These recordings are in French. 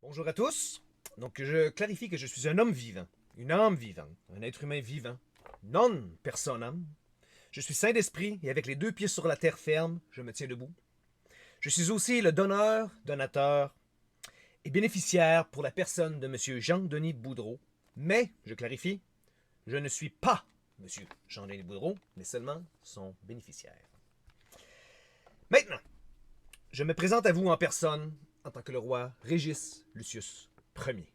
Bonjour à tous. Donc, je clarifie que je suis un homme vivant, une âme vivante, un être humain vivant, non personam. Je suis saint d'esprit et avec les deux pieds sur la terre ferme, je me tiens debout. Je suis aussi le donneur, donateur et bénéficiaire pour la personne de M. Jean-Denis Boudreau. Mais, je clarifie, je ne suis pas M. Jean-Denis Boudreau, mais seulement son bénéficiaire. Maintenant, je me présente à vous en personne en tant que le roi Régis Lucius Ier.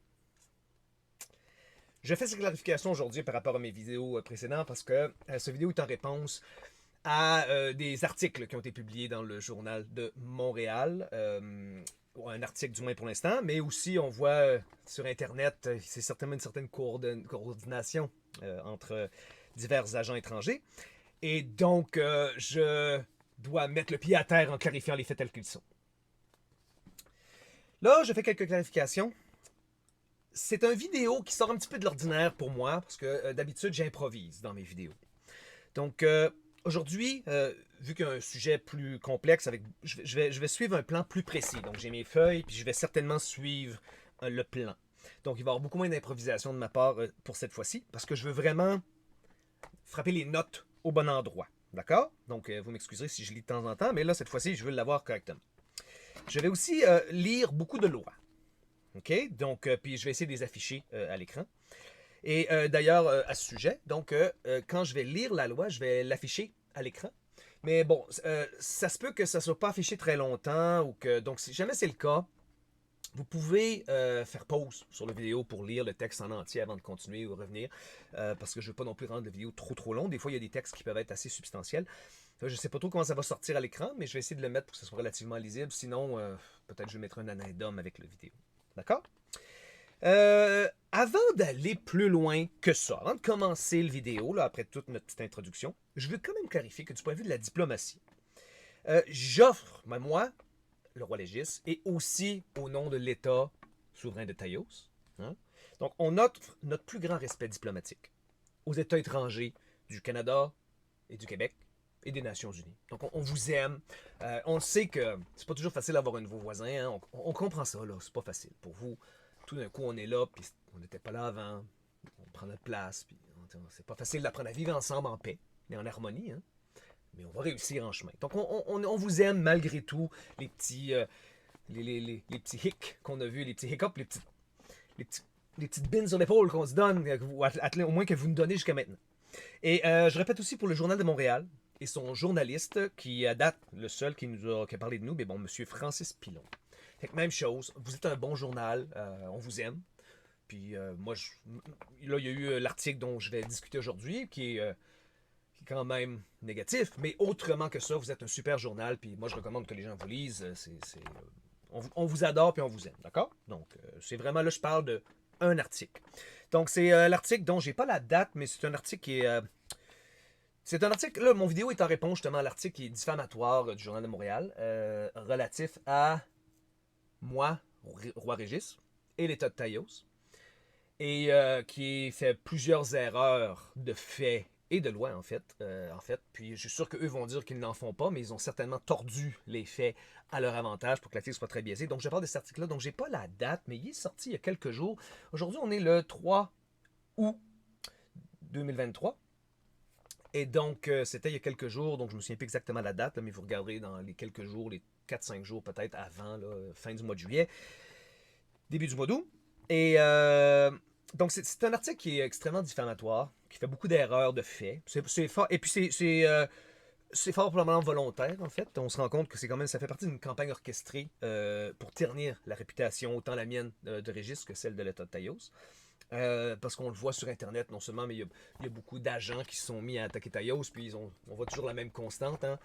Je fais cette clarification aujourd'hui par rapport à mes vidéos précédentes parce que cette vidéo est en réponse à des articles qui ont été publiés dans le journal de Montréal. Un article du moins pour l'instant, mais aussi on voit sur Internet, c'est certainement une certaine coordination entre divers agents étrangers. Et donc, je dois mettre le pied à terre en clarifiant les faits tels qu'ils sont. Là, je fais quelques clarifications. C'est une vidéo qui sort un petit peu de l'ordinaire pour moi, parce que d'habitude, j'improvise dans mes vidéos. Donc, aujourd'hui, vu qu'il y a un sujet plus complexe, je vais suivre un plan plus précis. Donc, j'ai mes feuilles, puis je vais certainement suivre le plan. Donc, il va y avoir beaucoup moins d'improvisation de ma part pour cette fois-ci, parce que je veux vraiment frapper les notes au bon endroit. D'accord? Donc, vous m'excuserez si je lis de temps en temps, mais là, cette fois-ci, je veux l'avoir correctement. Je vais aussi lire beaucoup de lois. OK? Donc, puis je vais essayer de les afficher à l'écran. Et d'ailleurs, à ce sujet, donc, quand je vais lire la loi, je vais l'afficher à l'écran. Mais bon, ça se peut que ça ne soit pas affiché très longtemps. Ou que, donc, si jamais c'est le cas, vous pouvez faire pause sur la vidéo pour lire le texte en entier avant de continuer ou revenir. Parce que je ne veux pas non plus rendre la vidéo trop longue. Des fois, il y a des textes qui peuvent être assez substantiels. Je ne sais pas trop comment ça va sortir à l'écran, mais je vais essayer de le mettre pour que ce soit relativement lisible. Sinon, peut-être je vais mettre un addendum avec la vidéo. D'accord? Avant d'aller plus loin que ça, avant de commencer la vidéo, là, après toute notre petite introduction, je veux quand même clarifier que du point de vue de la diplomatie, j'offre, moi, le roi Légis, et aussi au nom de l'État souverain de Taïos, hein, donc on offre notre plus grand respect diplomatique aux États étrangers du Canada et du Québec et des Nations Unies. Donc on vous aime. On sait que c'est pas toujours facile d'avoir un nouveau voisin. Hein. On comprend ça, là. C'est pas facile. Pour vous, tout d'un coup, on est là, puis on n'était pas là avant. On prend notre place, puis c'est pas facile d'apprendre à vivre ensemble en paix, mais en harmonie. Hein. Mais on va réussir en chemin. Donc on vous aime malgré tout, les petits, les petits hicks qu'on a vus, les petits hiccups, les petits les petites bines sur l'épaule qu'on se donne, au moins que vous nous donnez jusqu'à maintenant. Et je répète aussi pour le Journal de Montréal et son journaliste qui, à date, le seul qui a parlé de nous, mais bon, M. Francis Pilon. Fait que même chose, vous êtes un bon journal, on vous aime. Puis moi, là, il y a eu l'article dont je vais discuter aujourd'hui, qui est quand même négatif, mais autrement que ça, vous êtes un super journal, puis moi, je recommande que les gens vous lisent. On vous adore, puis on vous aime, d'accord? Donc, c'est vraiment, là, je parle de un article. Donc, c'est l'article dont j'ai pas la date, mais c'est un article qui est... c'est un article, là, mon vidéo est en réponse justement à l'article qui est diffamatoire du Journal de Montréal, relatif à moi, Roi Régis, et l'État de Taïos, et qui fait plusieurs erreurs de fait et de loi, en fait. Puis je suis sûr qu'eux vont dire qu'ils n'en font pas, mais ils ont certainement tordu les faits à leur avantage pour que l'article soit très biaisé. Donc je parle de cet article-là, donc j'ai pas la date, mais il est sorti il y a quelques jours. Aujourd'hui, on est le 3 août 2023. Et donc, c'était il y a quelques jours, donc je me souviens plus exactement la date, là, mais vous regarderez dans les quelques jours, les 4-5 jours peut-être avant, là, fin du mois de juillet, début du mois d'août. Et donc, c'est un article qui est extrêmement diffamatoire, qui fait beaucoup d'erreurs de fait. C'est fort, et puis c'est fort probablement volontaire, en fait. On se rend compte que c'est quand même, ça fait partie d'une campagne orchestrée pour ternir la réputation, autant la mienne de Régis que celle de l'État de Taïos. Parce qu'on le voit sur Internet, non seulement, mais il y a beaucoup d'agents qui se sont mis à attaquer Taïos, puis on voit toujours la même constante. Hein.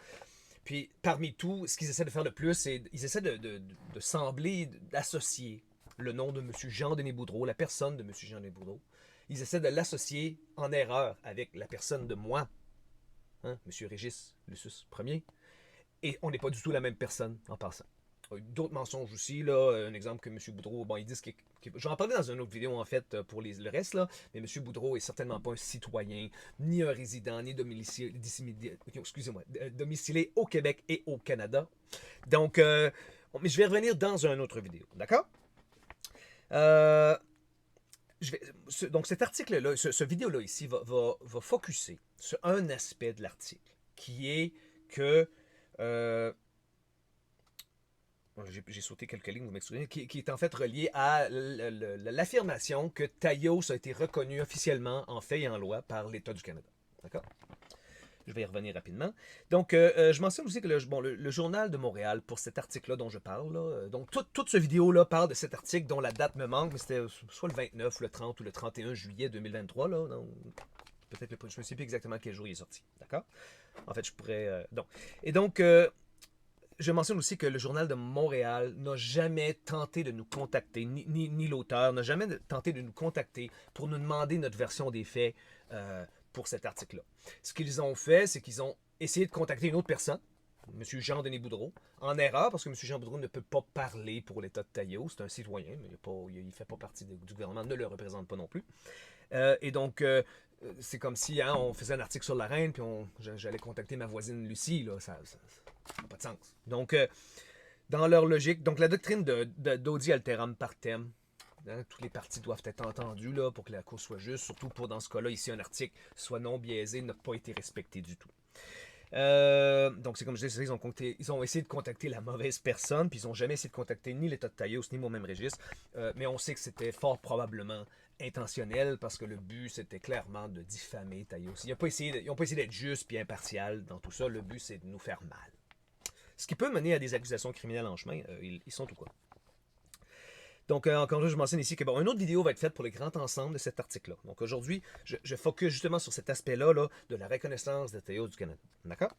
Puis parmi tout, ce qu'ils essaient de faire de plus, c'est ils essaient de sembler, d'associer le nom de M. Jean-Denis Boudreau, la personne de M. Jean-Denis Boudreau. Ils essaient de l'associer en erreur avec la personne de moi, hein, M. Régis Lucius Ier. Et on n'est pas du tout la même personne en passant. D'autres mensonges aussi, là, un exemple que M. Boudreau, bon, ils disent je vais en parler dans une autre vidéo, en fait, pour le reste, là, mais M. Boudreau est certainement pas un citoyen, ni un résident, ni domicilié au Québec et au Canada. Donc, mais je vais revenir dans une autre vidéo, d'accord? Euh, donc cet article-là, ce vidéo-là ici va focusser sur un aspect de l'article, qui est que... euh, j'ai sauté quelques lignes, vous m'excusez, qui est en fait relié à l'affirmation que Taïos a été reconnu officiellement en fait et en loi par l'État du Canada. D'accord? Je vais y revenir rapidement. Donc, je mentionne aussi que le Journal de Montréal, pour cet article-là dont je parle, là, donc toute ce vidéo-là parle de cet article dont la date me manque, mais c'était soit le 29, le 30 ou le 31 juillet 2023. Là, peut-être je ne sais plus exactement quel jour il est sorti. D'accord? En fait, je pourrais... Et donc, je mentionne aussi que le Journal de Montréal n'a jamais tenté de nous contacter, ni l'auteur n'a jamais tenté de nous contacter pour nous demander notre version des faits pour cet article-là. Ce qu'ils ont fait, c'est qu'ils ont essayé de contacter une autre personne, M. Jean-Denis Boudreau, en erreur, parce que M. Jean Boudreau ne peut pas parler pour l'État de Taïau. C'est un citoyen, mais il ne fait pas partie du gouvernement, ne le représente pas non plus. Et donc, c'est comme si on faisait un article sur la reine, puis j'allais contacter ma voisine Lucie. Là, ça n'a pas de sens. Donc, dans leur logique, donc la doctrine d'audi alteram partem, tous les partis doivent être entendus là, pour que la cause soit juste, surtout pour, dans ce cas-là, ici, un article soit non biaisé, n'a pas été respecté du tout. Donc, c'est comme je disais, ils ont essayé de contacter la mauvaise personne, puis ils n'ont jamais essayé de contacter ni l'État de Taïos, ni moi-même Régis, mais on sait que c'était fort probablement intentionnel, parce que le but, c'était clairement de diffamer Taïos. Ils n'ont pas essayé d'être justes et impartial dans tout ça, le but, c'est de nous faire mal. Ce qui peut mener à des accusations criminelles en chemin, ils sont ou quoi. Donc, encore une fois, je mentionne ici que une autre vidéo va être faite pour le grand ensemble de cet article-là. Donc, aujourd'hui, je focus justement sur cet aspect-là là, de la reconnaissance de Taïos du Canada. D'accord?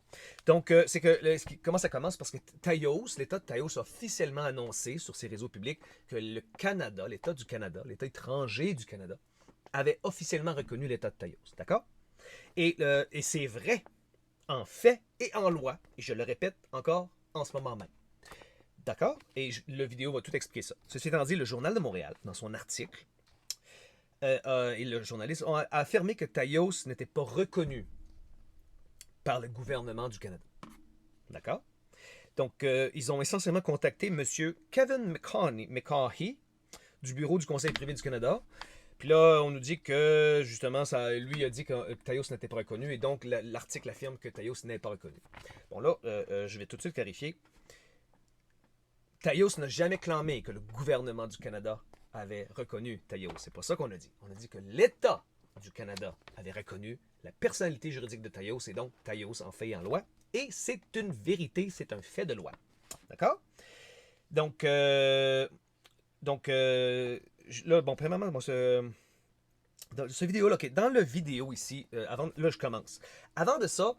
Donc, c'est que comment ça commence? Parce que Taïos, l'État de Taïos a officiellement annoncé sur ses réseaux publics que le Canada, l'État du Canada, l'État étranger du Canada, avait officiellement reconnu l'État de Taïos. D'accord? Et c'est vrai, en fait et en loi, et je le répète encore en ce moment même. D'accord? Et le vidéo va tout expliquer ça. Ceci étant dit, le Journal de Montréal, dans son article, et le journaliste a affirmé que Taïos n'était pas reconnu par le gouvernement du Canada. D'accord? Donc, ils ont essentiellement contacté M. Kevin McCarthy du bureau du Conseil privé du Canada. Puis là, on nous dit que, justement, lui a dit que Taïos n'était pas reconnu, et donc l'article affirme que Taïos n'est pas reconnu. Bon, là, je vais tout de suite clarifier. Taïos n'a jamais clamé que le gouvernement du Canada avait reconnu Taïos. C'est pas ça qu'on a dit. On a dit que l'État du Canada avait reconnu la personnalité juridique de Taïos, et donc Taïos en fait et en loi. Et c'est une vérité, c'est un fait de loi. D'accord? Donc, là, premièrement, ce vidéo-là, okay, dans le vidéo ici, là, je commence. Avant de ça,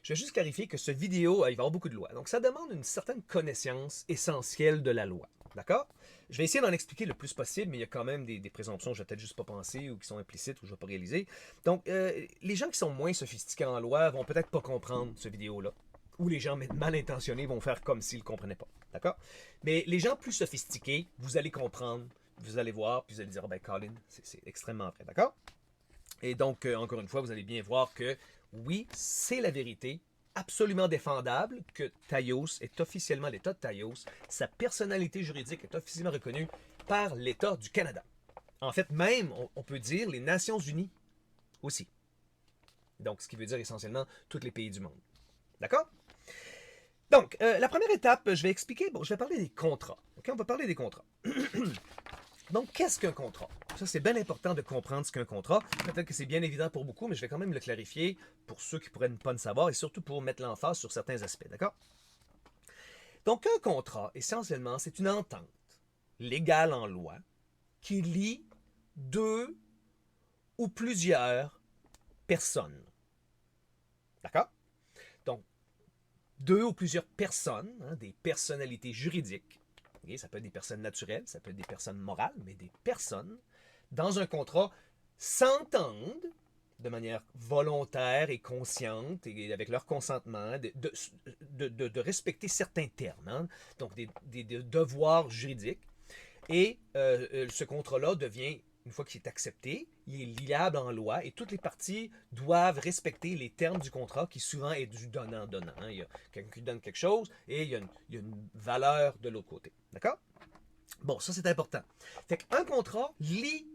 je vais juste clarifier que ce vidéo, il va y avoir beaucoup de lois. Donc, ça demande une certaine connaissance essentielle de la loi. D'accord? Je vais essayer d'en expliquer le plus possible, mais il y a quand même des présomptions que je vais peut-être juste pas penser ou qui sont implicites ou que je ne vais pas réaliser. Donc, les gens qui sont moins sophistiqués en loi vont peut-être pas comprendre ce vidéo-là. Ou les gens mal intentionnés vont faire comme s'ils ne comprenaient pas. D'accord? Mais les gens plus sophistiqués, vous allez comprendre, vous allez voir, puis vous allez dire, ben Colin, c'est extrêmement vrai. D'accord? Et donc, encore une fois, vous allez bien voir que oui, c'est la vérité, absolument défendable, que Taïos est officiellement l'État de Taïos. Sa personnalité juridique est officiellement reconnue par l'État du Canada. En fait, même, on peut dire les Nations Unies aussi. Donc, ce qui veut dire essentiellement tous les pays du monde. D'accord? Donc, la première étape, je vais expliquer, je vais parler des contrats. OK, on va parler des contrats. Donc, qu'est-ce qu'un contrat? Ça, c'est bien important de comprendre ce qu'est un contrat. Peut-être que c'est bien évident pour beaucoup, mais je vais quand même le clarifier pour ceux qui pourraient ne pas le savoir et surtout pour mettre l'emphase sur certains aspects, d'accord? Donc, un contrat, essentiellement, c'est une entente légale en loi qui lie deux ou plusieurs personnes. D'accord? Donc, deux ou plusieurs personnes, des personnalités juridiques. Okay, ça peut être des personnes naturelles, ça peut être des personnes morales, mais des personnes, dans un contrat, s'entendent de manière volontaire et consciente, et avec leur consentement, de respecter certains termes, donc des devoirs juridiques. Et ce contrat-là devient, une fois qu'il est accepté, il est liable en loi et toutes les parties doivent respecter les termes du contrat qui souvent est du donnant-donnant. Il y a quelqu'un qui donne quelque chose et il y a une valeur de l'autre côté. D'accord? Bon, ça c'est important. Fait qu'un contrat lie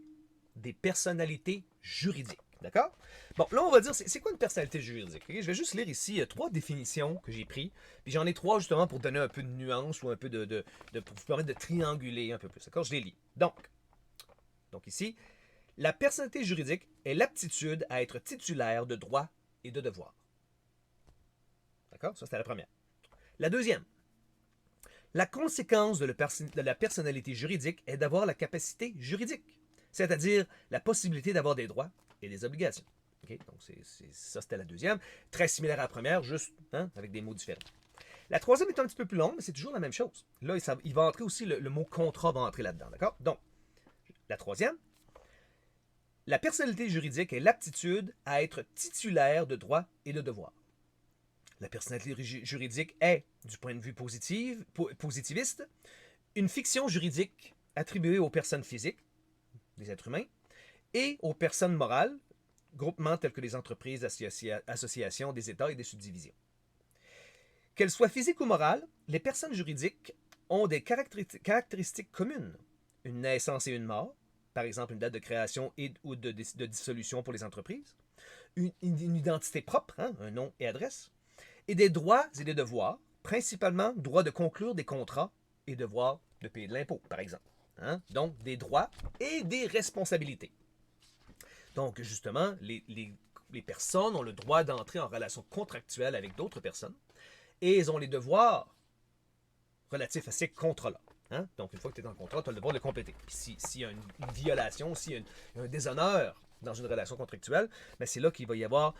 des personnalités juridiques. D'accord? Bon, là, on va dire, c'est quoi une personnalité juridique? Okay? Je vais juste lire ici trois définitions que j'ai prises. Puis j'en ai trois justement pour donner un peu de nuance ou un peu pour vous permettre de trianguler un peu plus. D'accord? Je les lis. Donc ici, la personnalité juridique est l'aptitude à être titulaire de droits et de devoirs. D'accord? Ça, c'était la première. La deuxième, la conséquence de la personnalité juridique est d'avoir la capacité juridique, c'est-à-dire la possibilité d'avoir des droits et des obligations. Okay? Donc, ça, c'était la deuxième. Très similaire à la première, juste avec des mots différents. La troisième est un petit peu plus longue, mais c'est toujours la même chose. Là, il va entrer aussi, le mot contrat va entrer là-dedans. D'accord? Donc, la troisième, la personnalité juridique est l'aptitude à être titulaire de droits et de devoirs. La personnalité juridique est, du point de vue positiviste, une fiction juridique attribuée aux personnes physiques, des êtres humains, et aux personnes morales, groupements tels que les entreprises, associations, des États et des subdivisions. Qu'elles soient physiques ou morales, les personnes juridiques ont des caractéristiques communes. Une naissance et une mort, par exemple une date de création ou de dissolution pour les entreprises, une identité propre, un nom et adresse, et des droits et des devoirs, principalement droit de conclure des contrats et devoir de payer de l'impôt, par exemple. Donc, des droits et des responsabilités. Donc, justement, les personnes ont le droit d'entrer en relation contractuelle avec d'autres personnes et elles ont les devoirs relatifs à ces contrats-là. Donc, une fois que tu es dans le contrat, tu as le devoir de le compléter. Puis s'il y a une violation, s'il y a un déshonneur dans une relation contractuelle, ben c'est là qu'il va y avoir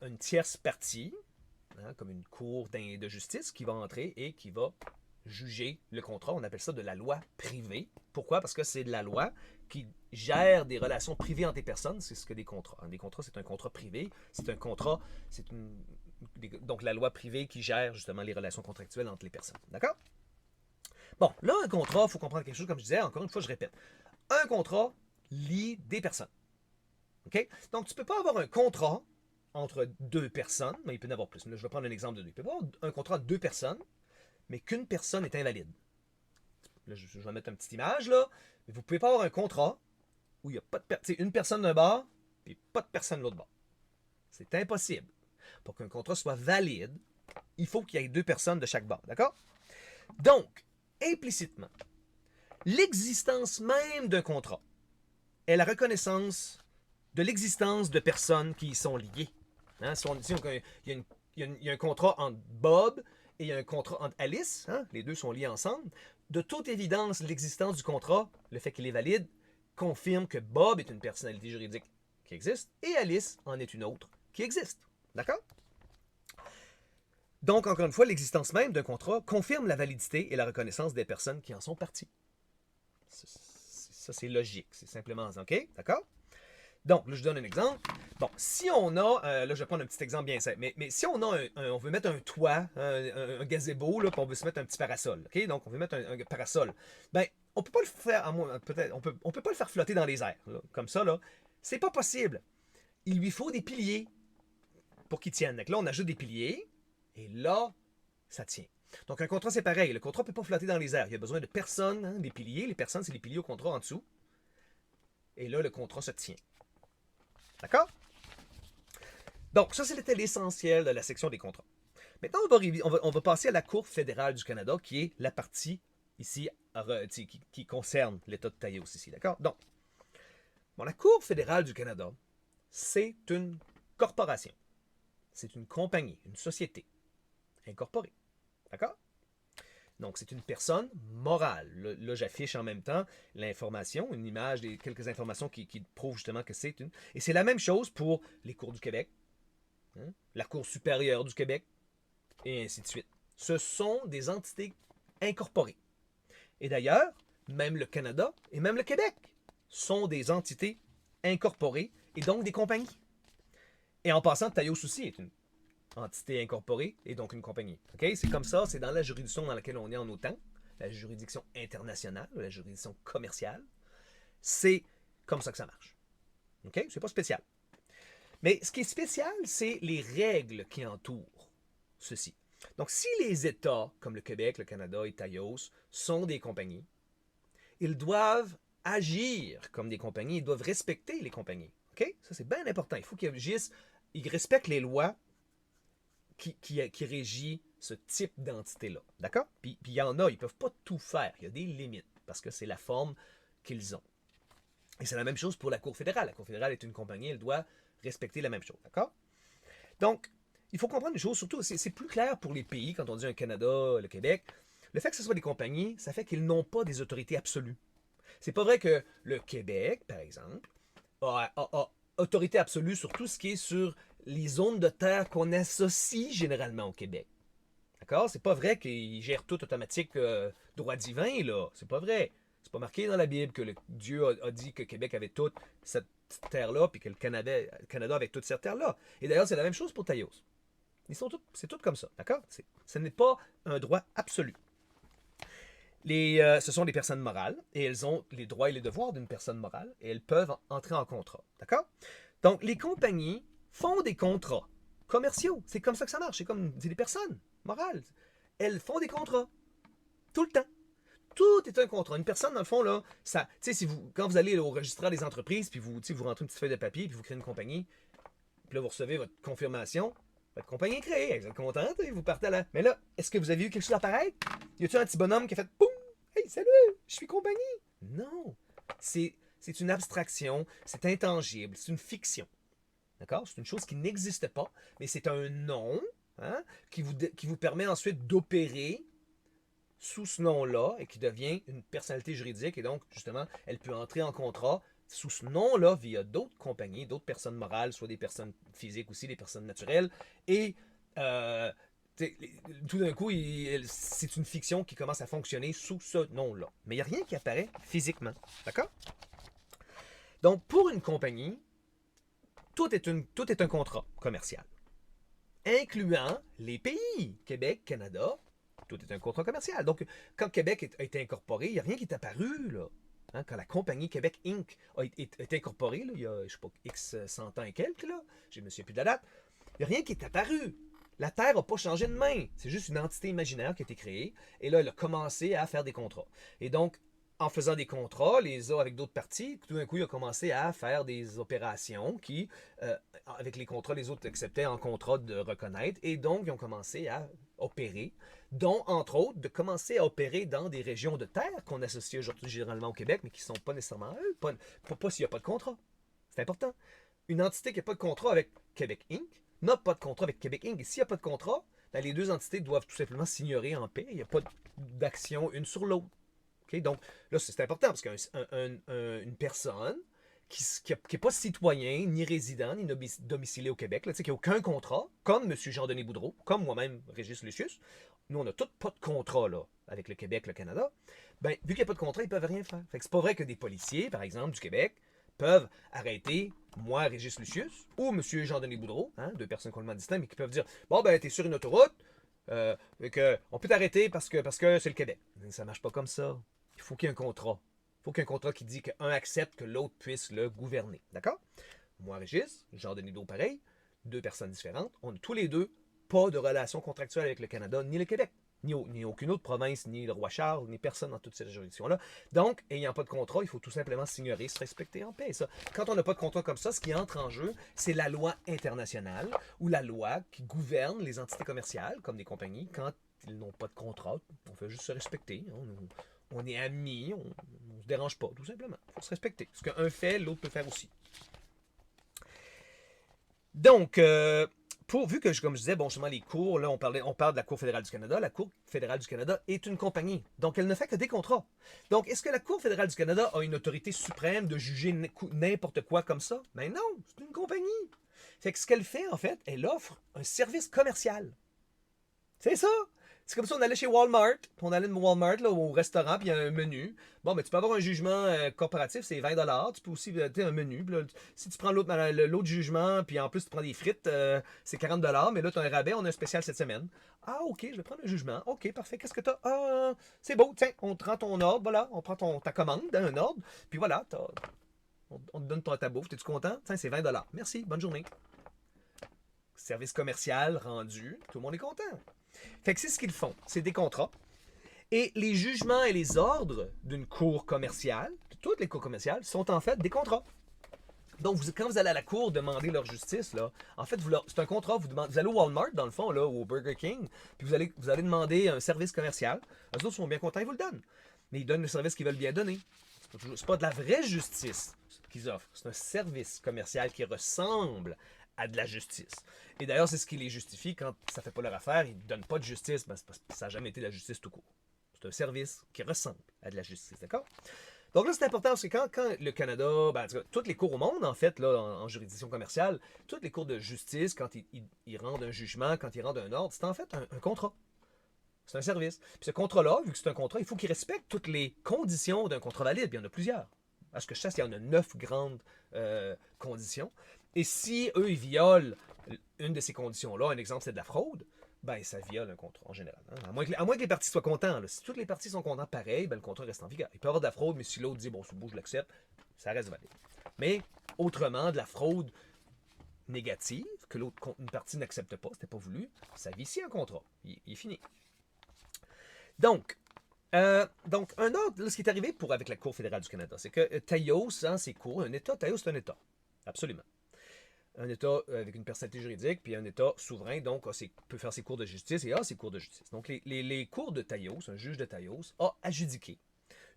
une tierce partie, comme une cour de justice, qui va entrer et qui va juger le contrat. On appelle ça de la loi privée. Pourquoi? Parce que c'est de la loi qui gère des relations privées entre les personnes. C'est ce que des contrats. Des contrats, c'est un contrat privé. C'est un contrat, donc la loi privée qui gère justement les relations contractuelles entre les personnes. D'accord? Bon, là, un contrat, il faut comprendre quelque chose, comme je disais, encore une fois, je répète. Un contrat lie des personnes. OK? Donc, tu ne peux pas avoir un contrat entre deux personnes, mais il peut y en avoir plus. Là, je vais prendre un exemple de deux. Il peut y avoir un contrat entre deux personnes, mais qu'une personne est invalide. Là, je vais mettre une petite image, là. Mais vous ne pouvez pas avoir un contrat où il n'y a pas de une personne d'un bord et pas de personne de l'autre bord. C'est impossible. Pour qu'un contrat soit valide, il faut qu'il y ait deux personnes de chaque bord. D'accord? Donc, implicitement, l'existence même d'un contrat est la reconnaissance de l'existence de personnes qui y sont liées. Il y a un contrat entre Bob et il y a un contrat entre Alice, les deux sont liés ensemble. De toute évidence, l'existence du contrat, le fait qu'il est valide, confirme que Bob est une personnalité juridique qui existe et Alice en est une autre qui existe. D'accord? Donc, encore une fois, l'existence même d'un contrat confirme la validité et la reconnaissance des personnes qui en sont parties. Ça, c'est logique. C'est simplement ça. OK? D'accord? Donc, là, je donne un exemple. Bon, si on a, là, je vais prendre un petit exemple bien simple, mais si on a on veut mettre un toit, un gazebo, là, puis on veut se mettre un petit parasol, OK? Donc, on veut mettre un parasol. Ben, on peut pas le faire, peut-être, on peut pas le faire flotter dans les airs, là, comme ça, là. C'est pas possible. Il lui faut des piliers pour qu'il tienne. Donc là, on ajoute des piliers, et là, ça tient. Donc, un contrat, c'est pareil. Le contrat ne peut pas flotter dans les airs. Il y a besoin de personnes, des piliers. Les personnes, c'est les piliers au contrat en dessous. Et là, le contrat se tient. D'accord? Donc, ça, c'était l'essentiel de la section des contrats. Maintenant, on va passer à la Cour fédérale du Canada, qui est la partie ici qui concerne l'État de Taos ici. D'accord? Donc, bon, la Cour fédérale du Canada, c'est une corporation. C'est une compagnie, une société incorporée. D'accord? Donc, c'est une personne morale. Là, j'affiche en même temps l'information, une image, quelques informations qui prouvent justement que c'est une... Et c'est la même chose pour les cours du Québec, la Cour supérieure du Québec, et ainsi de suite. Ce sont des entités incorporées. Et d'ailleurs, même le Canada et même le Québec sont des entités incorporées et donc des compagnies. Et en passant, Taos aussi est une entité incorporée et donc une compagnie. Okay? C'est comme ça, c'est dans la juridiction dans laquelle on est en autant, la juridiction internationale, la juridiction commerciale. C'est comme ça que ça marche. Okay? C'est pas spécial. Mais ce qui est spécial, c'est les règles qui entourent ceci. Donc, si les États, comme le Québec, le Canada et Taos, sont des compagnies, ils doivent agir comme des compagnies, ils doivent respecter les compagnies. OK? Ça, c'est bien important. Il faut qu'ils agissent, ils respectent les lois qui régissent ce type d'entité-là. D'accord? Puis il y en a, ils ne peuvent pas tout faire. Il y a des limites, parce que c'est la forme qu'ils ont. Et c'est la même chose pour la Cour fédérale. La Cour fédérale est une compagnie, elle doit respecter la même chose. D'accord? Donc, il faut comprendre des choses, surtout, c'est plus clair pour les pays, quand on dit un Canada, le Québec. Le fait que ce soit des compagnies, ça fait qu'ils n'ont pas des autorités absolues. C'est pas vrai que le Québec, par exemple, a autorité absolue sur tout ce qui est sur les zones de terre qu'on associe généralement au Québec. D'accord? C'est pas vrai qu'ils gèrent tout automatique droit divin, là. C'est pas vrai. C'est pas marqué dans la Bible que Dieu a dit que Québec avait toute cette terre-là, puis que le Canada avait toute cette terre-là. Et d'ailleurs, c'est la même chose pour Taïos. C'est tout comme ça, d'accord? Ce n'est pas un droit absolu. Ce sont des personnes morales, et elles ont les droits et les devoirs d'une personne morale, et elles peuvent entrer en contrat, d'accord? Donc, les compagnies font des contrats commerciaux. C'est comme ça que ça marche. C'est des personnes morales. Elles font des contrats. Tout le temps. Tout est un contrat. Une personne, dans le fond, là, ça, si quand vous allez au registraire des entreprises, puis vous rentrez une petite feuille de papier, puis vous créez une compagnie, puis là, vous recevez votre confirmation, votre compagnie est créée, vous êtes contente, et vous partez là. Mais là, est-ce que vous avez eu quelque chose à apparaître? Y a-t-il un petit bonhomme qui a fait « Boum! Hey, salut! Je suis compagnie! » Non! C'est une abstraction, c'est intangible, c'est une fiction. D'accord? C'est une chose qui n'existe pas, mais c'est un nom qui vous permet ensuite d'opérer sous ce nom-là et qui devient une personnalité juridique. Et donc, justement, elle peut entrer en contrat sous ce nom-là via d'autres compagnies, d'autres personnes morales, soit des personnes physiques aussi, des personnes naturelles. Et tout d'un coup, c'est une fiction qui commence à fonctionner sous ce nom-là. Mais il n'y a rien qui apparaît physiquement. D'accord? Donc, pour une compagnie, tout est un contrat commercial, incluant les pays, Québec, Canada, tout est un contrat commercial. Donc, quand Québec a été incorporé, il n'y a rien qui est apparu, là. Hein, quand la compagnie Québec Inc. a été incorporée, là, il y a, je ne sais pas, X 100 ans et quelques, là, je ne me souviens plus de la date, il n'y a rien qui est apparu. La Terre n'a pas changé de main. C'est juste une entité imaginaire qui a été créée. Et là, elle a commencé à faire des contrats. Et donc, en faisant des contrats, avec d'autres parties, tout d'un coup, il a commencé à faire des opérations qui, avec les contrats, les autres acceptaient en contrat de reconnaître. Et donc, ils ont commencé à opérer, dont, entre autres, de commencer à opérer dans des régions de terre qu'on associe aujourd'hui généralement au Québec, mais qui ne sont pas nécessairement eux, pas s'il n'y a pas de contrat. C'est important. Une entité qui n'a pas de contrat avec Québec Inc. n'a pas de contrat avec Québec Inc. Et s'il n'y a pas de contrat, ben les deux entités doivent tout simplement s'ignorer en paix. Il n'y a pas d'action une sur l'autre. Okay? Donc, là, c'est important parce qu'une personne qui n'est pas citoyen, ni résident, ni domicilé au Québec, là, qui n'a aucun contrat, comme M. Jean-Denis Boudreau, comme moi-même, Régis Lucius, nous, on n'a tous pas de contrat là, avec le Québec, le Canada, ben, vu qu'il n'y a pas de contrat, ils ne peuvent rien faire. Fait que c'est pas vrai que des policiers, par exemple, du Québec, peuvent arrêter moi, Régis Lucius, ou M. Jean-Denis Boudreau, hein, deux personnes complètement distinctes, mais qui peuvent dire bon, ben, t'es sur une autoroute, on peut t'arrêter parce que c'est le Québec. Mais ça marche pas comme ça. Il faut qu'il y ait un contrat. Il faut qu'il y ait un contrat qui dit qu'un accepte que l'autre puisse le gouverner. D'accord? Moi, Régis, Jean-Denis Boudreau, pareil, deux personnes différentes, on n'a tous les deux pas de relation contractuelle avec le Canada ni le Québec. Ni aucune autre province, ni le roi Charles, ni personne dans toute cette juridiction-là. Donc, ayant pas de contrat, il faut tout simplement s'ignorer, se respecter en paix. Ça. Quand on n'a pas de contrat comme ça, ce qui entre en jeu, c'est la loi internationale ou la loi qui gouverne les entités commerciales, comme des compagnies, quand ils n'ont pas de contrat. On fait juste se respecter. On est amis, on ne se dérange pas, tout simplement. Il faut se respecter. Ce qu'un fait, l'autre peut faire aussi. Donc, vu que, comme je disais, bon, justement, les cours, là, on parle de la Cour fédérale du Canada. La Cour fédérale du Canada est une compagnie. Donc, elle ne fait que des contrats. Donc, est-ce que la Cour fédérale du Canada a une autorité suprême de juger n'importe quoi comme ça? Ben non, c'est une compagnie. Fait que ce qu'elle fait, en fait, elle offre un service commercial. C'est ça! C'est comme si on allait chez Walmart, on allait de Walmart là, au restaurant, puis il y a un menu. Bon, mais tu peux avoir un jugement corporatif, c'est 20$. Tu peux aussi avoir un menu. Là, si tu prends l'autre jugement, puis en plus tu prends des frites, c'est 40$. Mais là, tu as un rabais, on a un spécial cette semaine. Ah, ok, je vais prendre un jugement. Ok, parfait. Qu'est-ce que tu as? Ah, c'est beau. Tiens, on te rend ton ordre. Voilà, on prend ta commande, un ordre. Puis voilà, on te donne ta bouffe. T'es-tu content? Tiens, c'est 20$. Merci, bonne journée. Service commercial rendu, tout le monde est content. Fait que c'est ce qu'ils font. C'est des contrats. Et les jugements et les ordres d'une cour commerciale, de toutes les cours commerciales, sont en fait des contrats. Donc, quand vous allez à la cour demander leur justice, là, en fait, c'est un contrat. Vous allez au Walmart, dans le fond, là, ou au Burger King, puis vous allez demander un service commercial. Eux autres sont bien contents, ils vous le donnent. Mais ils donnent le service qu'ils veulent bien donner. C'est pas de la vraie justice qu'ils offrent. C'est un service commercial qui ressemble à de la justice. Et d'ailleurs, c'est ce qui les justifie quand ça fait pas leur affaire. Ils ne donnent pas de justice, parce que ça n'a jamais été de la justice tout court. C'est un service qui ressemble à de la justice, d'accord? Donc là, c'est important parce que quand le Canada, ben, toutes les cours au monde, en fait, là, en juridiction commerciale, toutes les cours de justice, quand ils rendent un jugement, quand ils rendent un ordre, c'est en fait un contrat. C'est un service. Puis ce contrat-là, vu que c'est un contrat, il faut qu'il respecte toutes les conditions d'un contrat valide. Puis il y en a plusieurs. À ce que je sache, il y en a 9 grandes conditions. Et si eux, ils violent une de ces conditions-là, un exemple, c'est de la fraude, ben ça viole un contrat en général. Hein. À moins que les parties soient contents. Là. Si toutes les parties sont contentes pareil, ben le contrat reste en vigueur. Il peut y avoir de la fraude, mais si l'autre dit bon, c'est beau, je l'accepte, ça reste valide. Mais autrement, de la fraude négative, que une partie n'accepte pas, c'était pas voulu, ça vicie un contrat. Il est fini. Donc, un autre, là, ce qui est arrivé avec la Cour fédérale du Canada, c'est que Taos, hein, c'est court, un État, Taos, c'est un État. Absolument. Un État avec une personnalité juridique, puis un État souverain, donc peut faire ses cours de justice et a ses cours de justice. Donc, les cours de Taos, un juge de Taos, a adjudiqué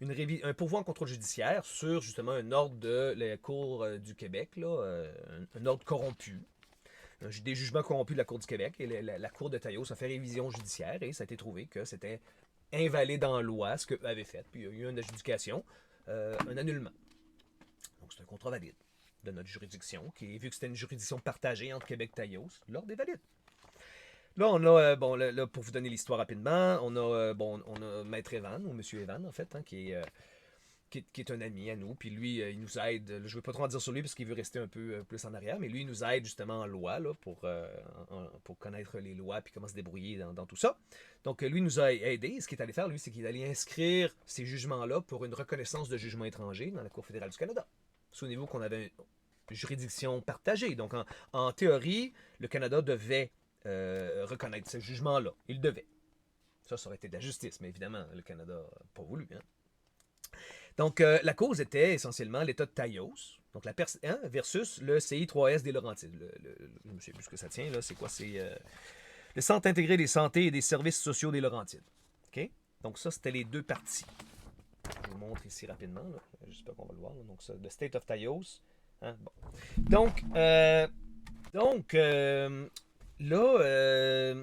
un pourvoi en contrôle judiciaire sur justement un ordre de la Cour du Québec, là, un ordre corrompu, des jugements corrompus de la Cour du Québec, et la Cour de Taos a fait révision judiciaire et ça a été trouvé que c'était invalide en loi ce qu'eux avaient fait. Puis il y a eu une adjudication, un annullement. Donc c'est un contrat valide de notre juridiction, qui, vu que c'était une juridiction partagée entre Québec et Taos, l'ordre est valide. Là, on a, là, pour vous donner l'histoire rapidement, on a Maître Evan, ou Monsieur Evan, en fait, hein, qui est un ami à nous. Puis lui, il nous aide. Je ne veux pas trop en dire sur lui parce qu'il veut rester un peu plus en arrière, mais lui, il nous aide justement en loi là, pour connaître les lois puis comment se débrouiller dans tout ça. Donc, lui nous a aidé. Ce qu'il est allé faire, lui, c'est qu'il allait inscrire ces jugements-là pour une reconnaissance de jugement étranger dans la Cour fédérale du Canada. Souvenez-vous qu'on avait une juridiction partagée. Donc, en théorie, le Canada devait reconnaître ce jugement-là. Il devait. Ça aurait été de la justice, mais évidemment, le Canada n'a pas voulu. Hein? Donc, la cause était essentiellement l'État de Taos, donc versus le CI3S des Laurentides. Je ne sais plus ce que ça tient, là. C'est quoi? C'est le Centre intégré des santé et des services sociaux des Laurentides. OK? Donc, ça, c'était les deux parties. Je vous montre ici rapidement. J'espère qu'on va le voir. Là. Donc, ça, le State of Taos. Hein? Bon. Donc, là,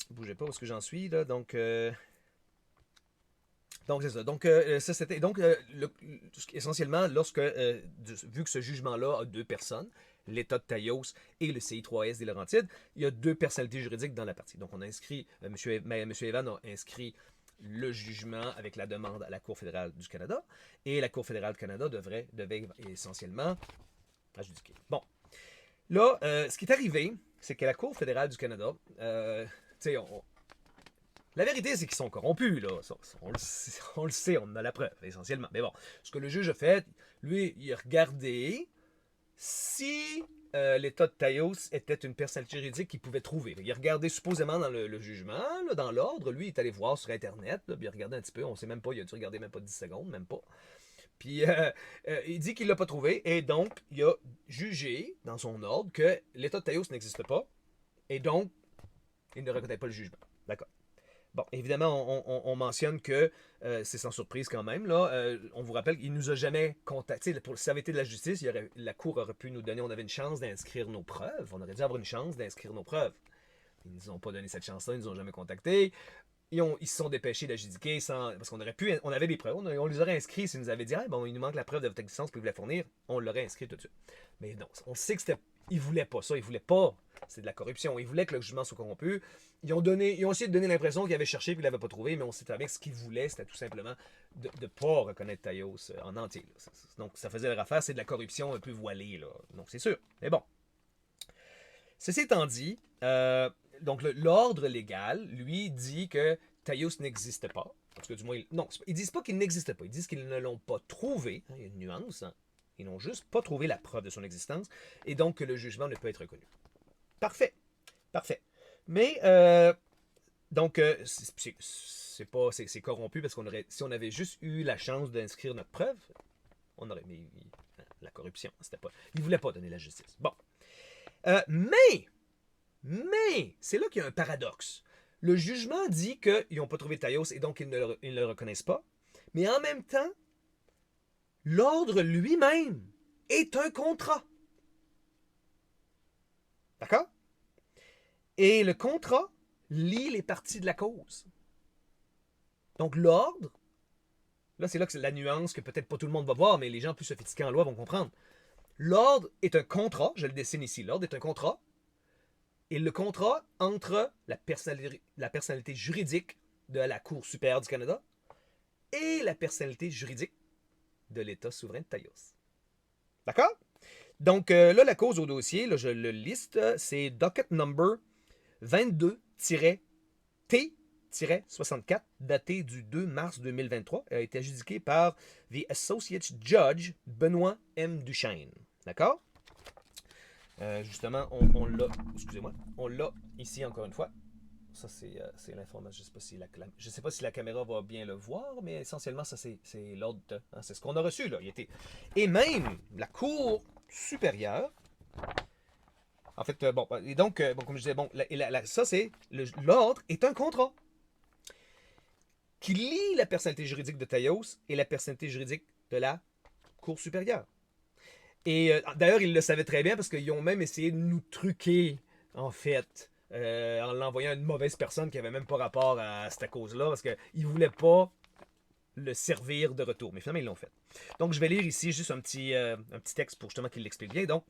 bougez pas où est-ce que j'en suis. Là. Donc, c'est ça. Donc, ça c'était. Donc, essentiellement, vu que ce jugement-là a deux personnes, l'État de Taos et le CI3S des Laurentides, il y a deux personnalités juridiques dans la partie. Donc, on a inscrit, M. Evan a inscrit le jugement avec la demande à la Cour fédérale du Canada, et la Cour fédérale du Canada devait essentiellement adjudiquer. Bon. Là, ce qui est arrivé, c'est que la Cour fédérale du Canada, tu sais, la vérité, c'est qu'ils sont corrompus, là. On le sait, on en a la preuve, essentiellement. Mais bon, ce que le juge a fait, lui, il a regardé si l'État de Taos était une personnalité juridique qu'il pouvait trouver. Il a regardé supposément dans le jugement, là, dans l'ordre. Lui, il est allé voir sur Internet, là, puis il a regardé un petit peu. On sait même pas, il a dû regarder même pas 10 secondes, même pas. Puis il dit qu'il l'a pas trouvé, et donc il a jugé dans son ordre que l'État de Taos n'existe pas, et donc il ne reconnaît pas le jugement. D'accord. Bon, évidemment, on mentionne que c'est sans surprise quand même. Là, on vous rappelle qu'il ne nous a jamais contacté. Si ça avait été de la justice, la Cour aurait pu nous donner, on avait une chance d'inscrire nos preuves. On aurait dû avoir une chance d'inscrire nos preuves. Ils ne nous ont pas donné cette chance-là, ils ne nous ont jamais contactés. Ils se sont dépêchés d'adjudiquer parce qu'on avait des preuves. On les aurait inscrits s'ils nous avaient dit bon, il nous manque la preuve de votre existence, pouvez-vous la fournir. On l'aurait inscrit tout de suite. Mais non, on sait que ils voulaient pas ça, ils voulaient pas. C'est de la corruption. Ils voulaient que le jugement soit corrompu. Ils ont essayé de donner l'impression qu'ils avaient cherché et qu'ils ne l'avaient pas trouvé, mais on sait très bien que ce qu'ils voulaient, c'était tout simplement de ne pas reconnaître Taos en entier. Là. Donc, ça faisait leur affaire, c'est de la corruption un peu voilée. Là. Donc, c'est sûr. Mais bon. Ceci étant dit, donc l'ordre légal, lui, dit que Taos n'existe pas. En tout cas, du moins, non, ils disent pas qu'il n'existe pas. Ils disent qu'ils ne l'ont pas trouvé. Hein, il y a une nuance. Hein. Ils n'ont juste pas trouvé la preuve de son existence. Et donc, que le jugement ne peut être reconnu. Parfait. Parfait. Mais Donc, c'est corrompu parce si on avait juste eu la chance d'inscrire notre preuve, on aurait mis la corruption. C'était pas, ils ne voulaient pas donner la justice. Bon. Mais, c'est là qu'il y a un paradoxe. Le jugement dit qu'ils n'ont pas trouvé Taïos et donc ils ne le reconnaissent pas. Mais en même temps, l'ordre lui-même est un contrat. D'accord? Et le contrat lie les parties de la cause. Donc l'ordre, là c'est là que c'est la nuance que peut-être pas tout le monde va voir, mais les gens plus sophistiqués en loi vont comprendre. L'ordre est un contrat, je le dessine ici, l'ordre est un contrat, et le contrat entre la personnalité juridique de la Cour supérieure du Canada et la personnalité juridique de l'État souverain de Taïos. D'accord? Donc là, la cause au dossier, là, je le liste, c'est docket number 22-T-64, daté du 2 mars 2023, a été adjudiqué par The Associate Judge Benoît M. Duchesne. D'accord? Justement, on l'a, excusez-moi, on l'a ici encore une fois. Ça, c'est l'information. Je ne sais pas si la caméra va bien le voir, mais essentiellement, ça, c'est l'ordre. Hein, c'est ce qu'on a reçu, là. Et même la Cour supérieure. En fait, bon, et donc, comme je disais, bon, ça, c'est. L'ordre est un contrat qui lie la personnalité juridique de Taïos et la personnalité juridique de la Cour supérieure. Et d'ailleurs, ils le savaient très bien parce qu'ils ont même essayé de nous truquer, en fait. En l'envoyant à une mauvaise personne qui n'avait même pas rapport à cette cause-là, parce qu'ils ne voulaient pas le servir de retour. Mais finalement, ils l'ont fait. Donc, je vais lire ici juste un petit texte pour justement qu'il l'explique bien. Donc,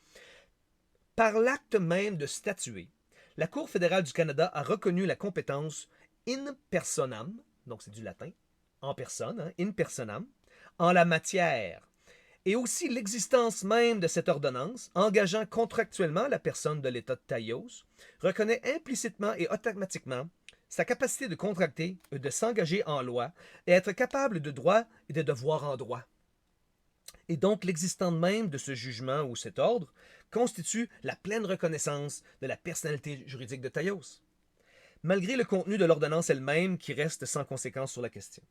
par l'acte même de statuer, la Cour fédérale du Canada a reconnu la compétence in personam, donc c'est du latin, en personne, hein, in personam, en la matière, et aussi l'existence même de cette ordonnance, engageant contractuellement la personne de l'État de Taïos, reconnaît implicitement et automatiquement sa capacité de contracter, de s'engager en loi et être capable de droit et de devoir en droit. Et donc l'existence même de ce jugement ou cet ordre constitue la pleine reconnaissance de la personnalité juridique de Taïos, malgré le contenu de l'ordonnance elle-même qui reste sans conséquence sur la question.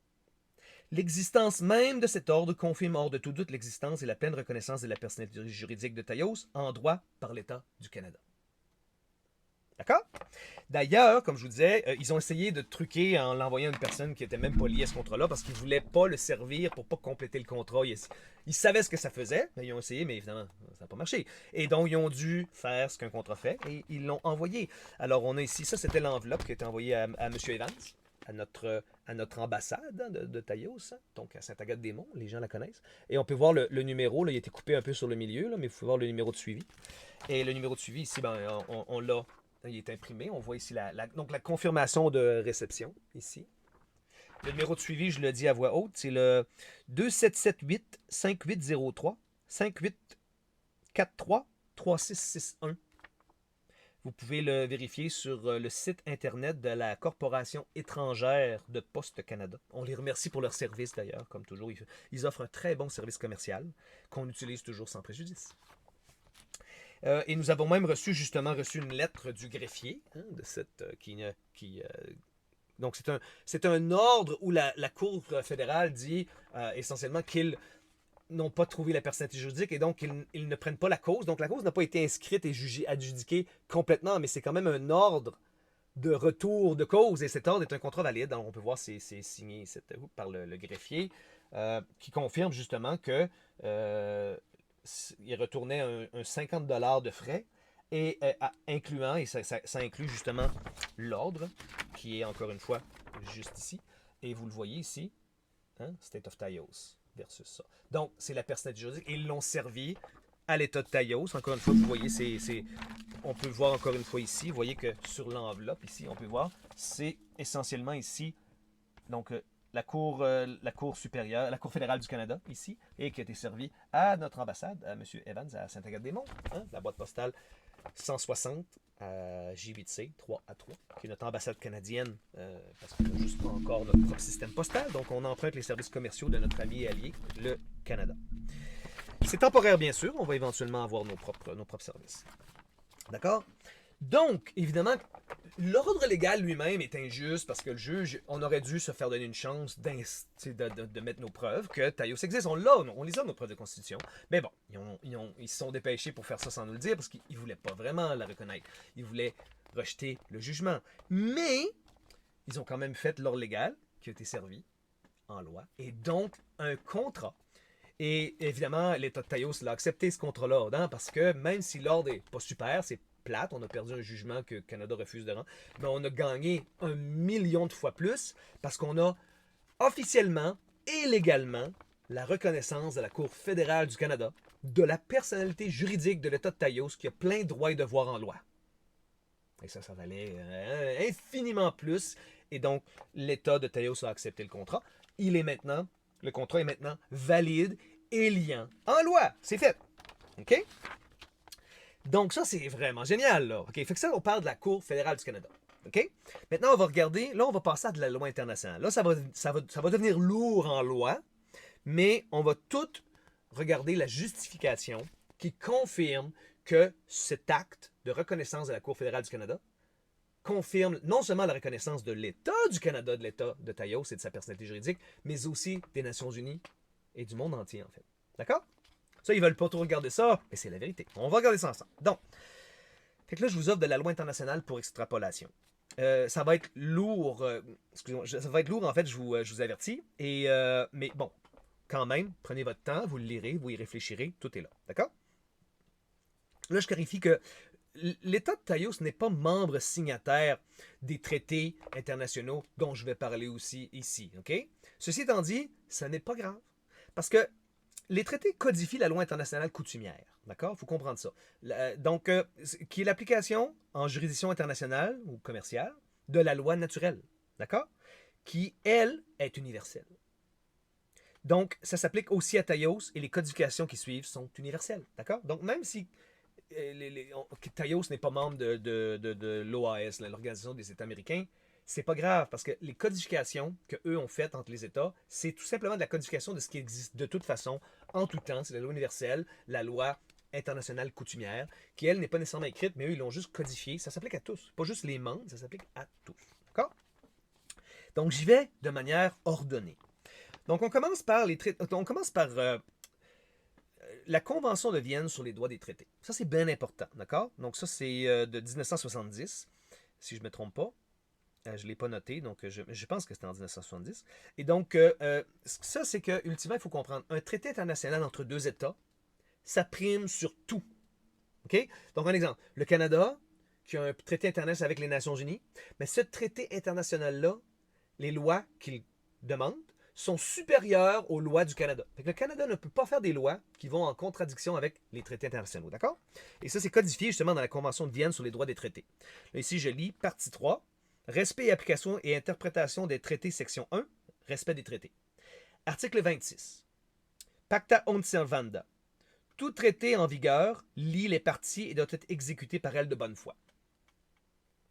L'existence même de cet ordre confirme hors de tout doute l'existence et la pleine reconnaissance de la personnalité juridique de Taïos en droit par l'État du Canada. D'accord? D'ailleurs, comme je vous disais, ils ont essayé de truquer en l'envoyant à une personne qui n'était même pas liée à ce contrat-là parce qu'ils ne voulaient pas le servir pour ne pas compléter le contrat. Ils savaient ce que ça faisait, mais ils ont essayé, mais évidemment, ça n'a pas marché. Et donc, ils ont dû faire ce qu'un contrat fait et ils l'ont envoyé. Alors, on a ici, ça c'était l'enveloppe qui a été envoyée à M. Evans, à notre ambassade hein, de Taïos, hein, donc à Saint-Agathe-des-Monts, les gens la connaissent. Et on peut voir le numéro, là, il a été coupé un peu sur le milieu, là, mais vous pouvez voir le numéro de suivi. Et le numéro de suivi, ici, ben, on l'a, il est imprimé, on voit ici donc la confirmation de réception, ici. Le numéro de suivi, je le dis à voix haute, c'est le 2778-5803 5843-3661. Vous pouvez le vérifier sur le site internet de la Corporation étrangère de Poste Canada. On les remercie pour leur service d'ailleurs, comme toujours. Ils offrent un très bon service commercial qu'on utilise toujours sans préjudice. Et nous avons même reçu une lettre du greffier hein, de cette donc c'est un ordre où la Cour fédérale dit essentiellement qu'ils n'ont pas trouvé la personnalité juridique et donc ils ne prennent pas la cause. Donc la cause n'a pas été inscrite et adjudiquée complètement, mais c'est quand même un ordre de retour de cause et cet ordre est un contrat valide. Donc on peut voir c'est signé par le greffier qui confirme justement que il retournait un 50$ de frais et incluant, et ça inclut justement l'ordre qui est encore une fois juste ici. Et vous le voyez ici, hein, State of Taïos versus ça. Donc, c'est la personnalité juridique et ils l'ont servi à l'État de Taïos. Encore une fois, vous voyez, on peut le voir encore une fois ici. Vous voyez que sur l'enveloppe ici, on peut voir, c'est essentiellement ici, donc la Cour supérieure, la Cour fédérale du Canada, ici, et qui a été servie à notre ambassade, à M. Evans, à Saint-Agathe-des-Monts, hein, la boîte postale 160 à J8C 3A3, qui est notre ambassade canadienne, parce qu'on n'a juste pas encore notre propre système postal, donc on emprunte les services commerciaux de notre ami et allié, le Canada. C'est temporaire, bien sûr, on va éventuellement avoir nos propres services. D'accord? Donc, évidemment, l'ordre légal lui-même est injuste parce que le juge, on aurait dû se faire donner une chance de mettre nos preuves que Taïos existe. On les a, nos preuves de constitution. Mais bon, ils se sont dépêchés pour faire ça sans nous le dire parce qu'ils ne voulaient pas vraiment la reconnaître. Ils voulaient rejeter le jugement. Mais, ils ont quand même fait l'ordre légal qui a été servi en loi et donc un contrat. Et évidemment, l'État de Taïos l'a accepté ce contrat-là, hein, parce que même si l'ordre est pas super, c'est plate, on a perdu un jugement que Canada refuse de rendre, mais on a gagné 1 million de fois plus parce qu'on a officiellement et légalement la reconnaissance de la Cour fédérale du Canada de la personnalité juridique de l'État de Taïos qui a plein de droits et devoirs en loi. Et ça valait infiniment plus. Et donc, l'État de Taïos a accepté le contrat. Le contrat est maintenant valide et liant en loi. C'est fait. OK? Donc, ça, c'est vraiment génial, là. OK? Fait que ça, on parle de la Cour fédérale du Canada. OK? Maintenant, on va regarder. Là, on va passer à de la loi internationale. Là, ça va devenir lourd en loi, mais on va tout regarder la justification qui confirme que cet acte de reconnaissance de la Cour fédérale du Canada confirme non seulement la reconnaissance de l'État du Canada, de l'État de Taïos et de sa personnalité juridique, mais aussi des Nations Unies et du monde entier, en fait. D'accord? Ça, ils veulent pas trop regarder ça, mais c'est la vérité. On va regarder ça ensemble. Donc, fait que là, je vous offre de la loi internationale pour extrapolation. Ça va être lourd, excusez-moi, ça va être lourd, en fait, je vous avertis. Mais bon, quand même, prenez votre temps, vous le lirez, vous y réfléchirez, tout est là. D'accord? Là, je clarifie que l'État de Taïos n'est pas membre signataire des traités internationaux dont je vais parler aussi ici. OK? Ceci étant dit, ça n'est pas grave. Parce que les traités codifient la loi internationale coutumière. D'accord? Il faut comprendre ça. Donc, qui est l'application en juridiction internationale ou commerciale de la loi naturelle. D'accord? Qui, elle, est universelle. Donc, ça s'applique aussi à Taïos et les codifications qui suivent sont universelles. D'accord? Donc, même si Taïos n'est pas membre de l'OAS, l'Organisation des États américains, c'est pas grave parce que les codifications que eux ont faites entre les États, c'est tout simplement de la codification de ce qui existe de toute façon, en tout temps. C'est la loi universelle, la loi internationale coutumière, qui elle n'est pas nécessairement écrite, mais eux ils l'ont juste codifiée. Ça s'applique à tous, pas juste les membres, ça s'applique à tous. D'accord? Donc j'y vais de manière ordonnée. Donc on commence par la Convention de Vienne sur les droits des traités. Ça, c'est bien important, d'accord? Donc ça, c'est de 1970, si je ne me trompe pas. Je ne l'ai pas noté, donc je pense que c'était en 1970. Et donc, ça, c'est que, ultimement, il faut comprendre, un traité international entre deux États, ça prime sur tout. OK? Donc, un exemple, le Canada, qui a un traité international avec les Nations Unies, mais ce traité international-là, les lois qu'il demande, sont supérieures aux lois du Canada. Fait que le Canada ne peut pas faire des lois qui vont en contradiction avec les traités internationaux, d'accord? Et ça, c'est codifié justement dans la Convention de Vienne sur les droits des traités. Là, ici, je lis partie 3, respect et application et interprétation des traités, section 1, respect des traités. Article 26. Pacta sunt servanda. Tout traité en vigueur lie les parties et doit être exécuté par elles de bonne foi.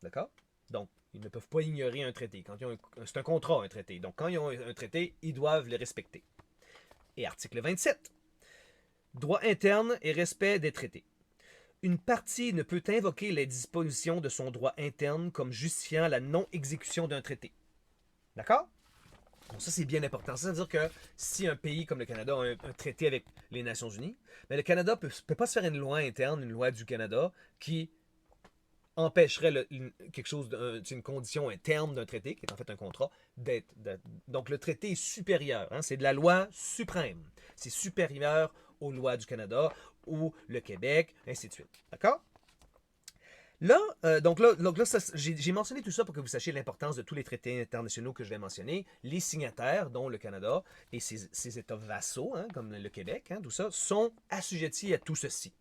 D'accord? Donc, ils ne peuvent pas ignorer un traité. C'est un contrat, un traité. Donc, quand ils ont un traité, ils doivent le respecter. Et article 27. Droit interne et respect des traités. Une partie ne peut invoquer les dispositions de son droit interne comme justifiant la non-exécution d'un traité. D'accord? Donc ça, c'est bien important. Ça veut dire que si un pays comme le Canada a un traité avec les Nations Unies, mais le Canada ne peut pas se faire une loi interne, une loi du Canada, qui empêcherait quelque chose, une condition, un terme d'un traité, qui est en fait un contrat, donc le traité est supérieur. Hein, c'est de la loi suprême. C'est supérieur aux lois du Canada ou le Québec, ainsi de suite. D'accord? Là, j'ai mentionné tout ça pour que vous sachiez l'importance de tous les traités internationaux que je vais mentionner. Les signataires, dont le Canada et ses États vassaux, hein, comme le Québec, hein, tout ça, sont assujettis à tout ceci.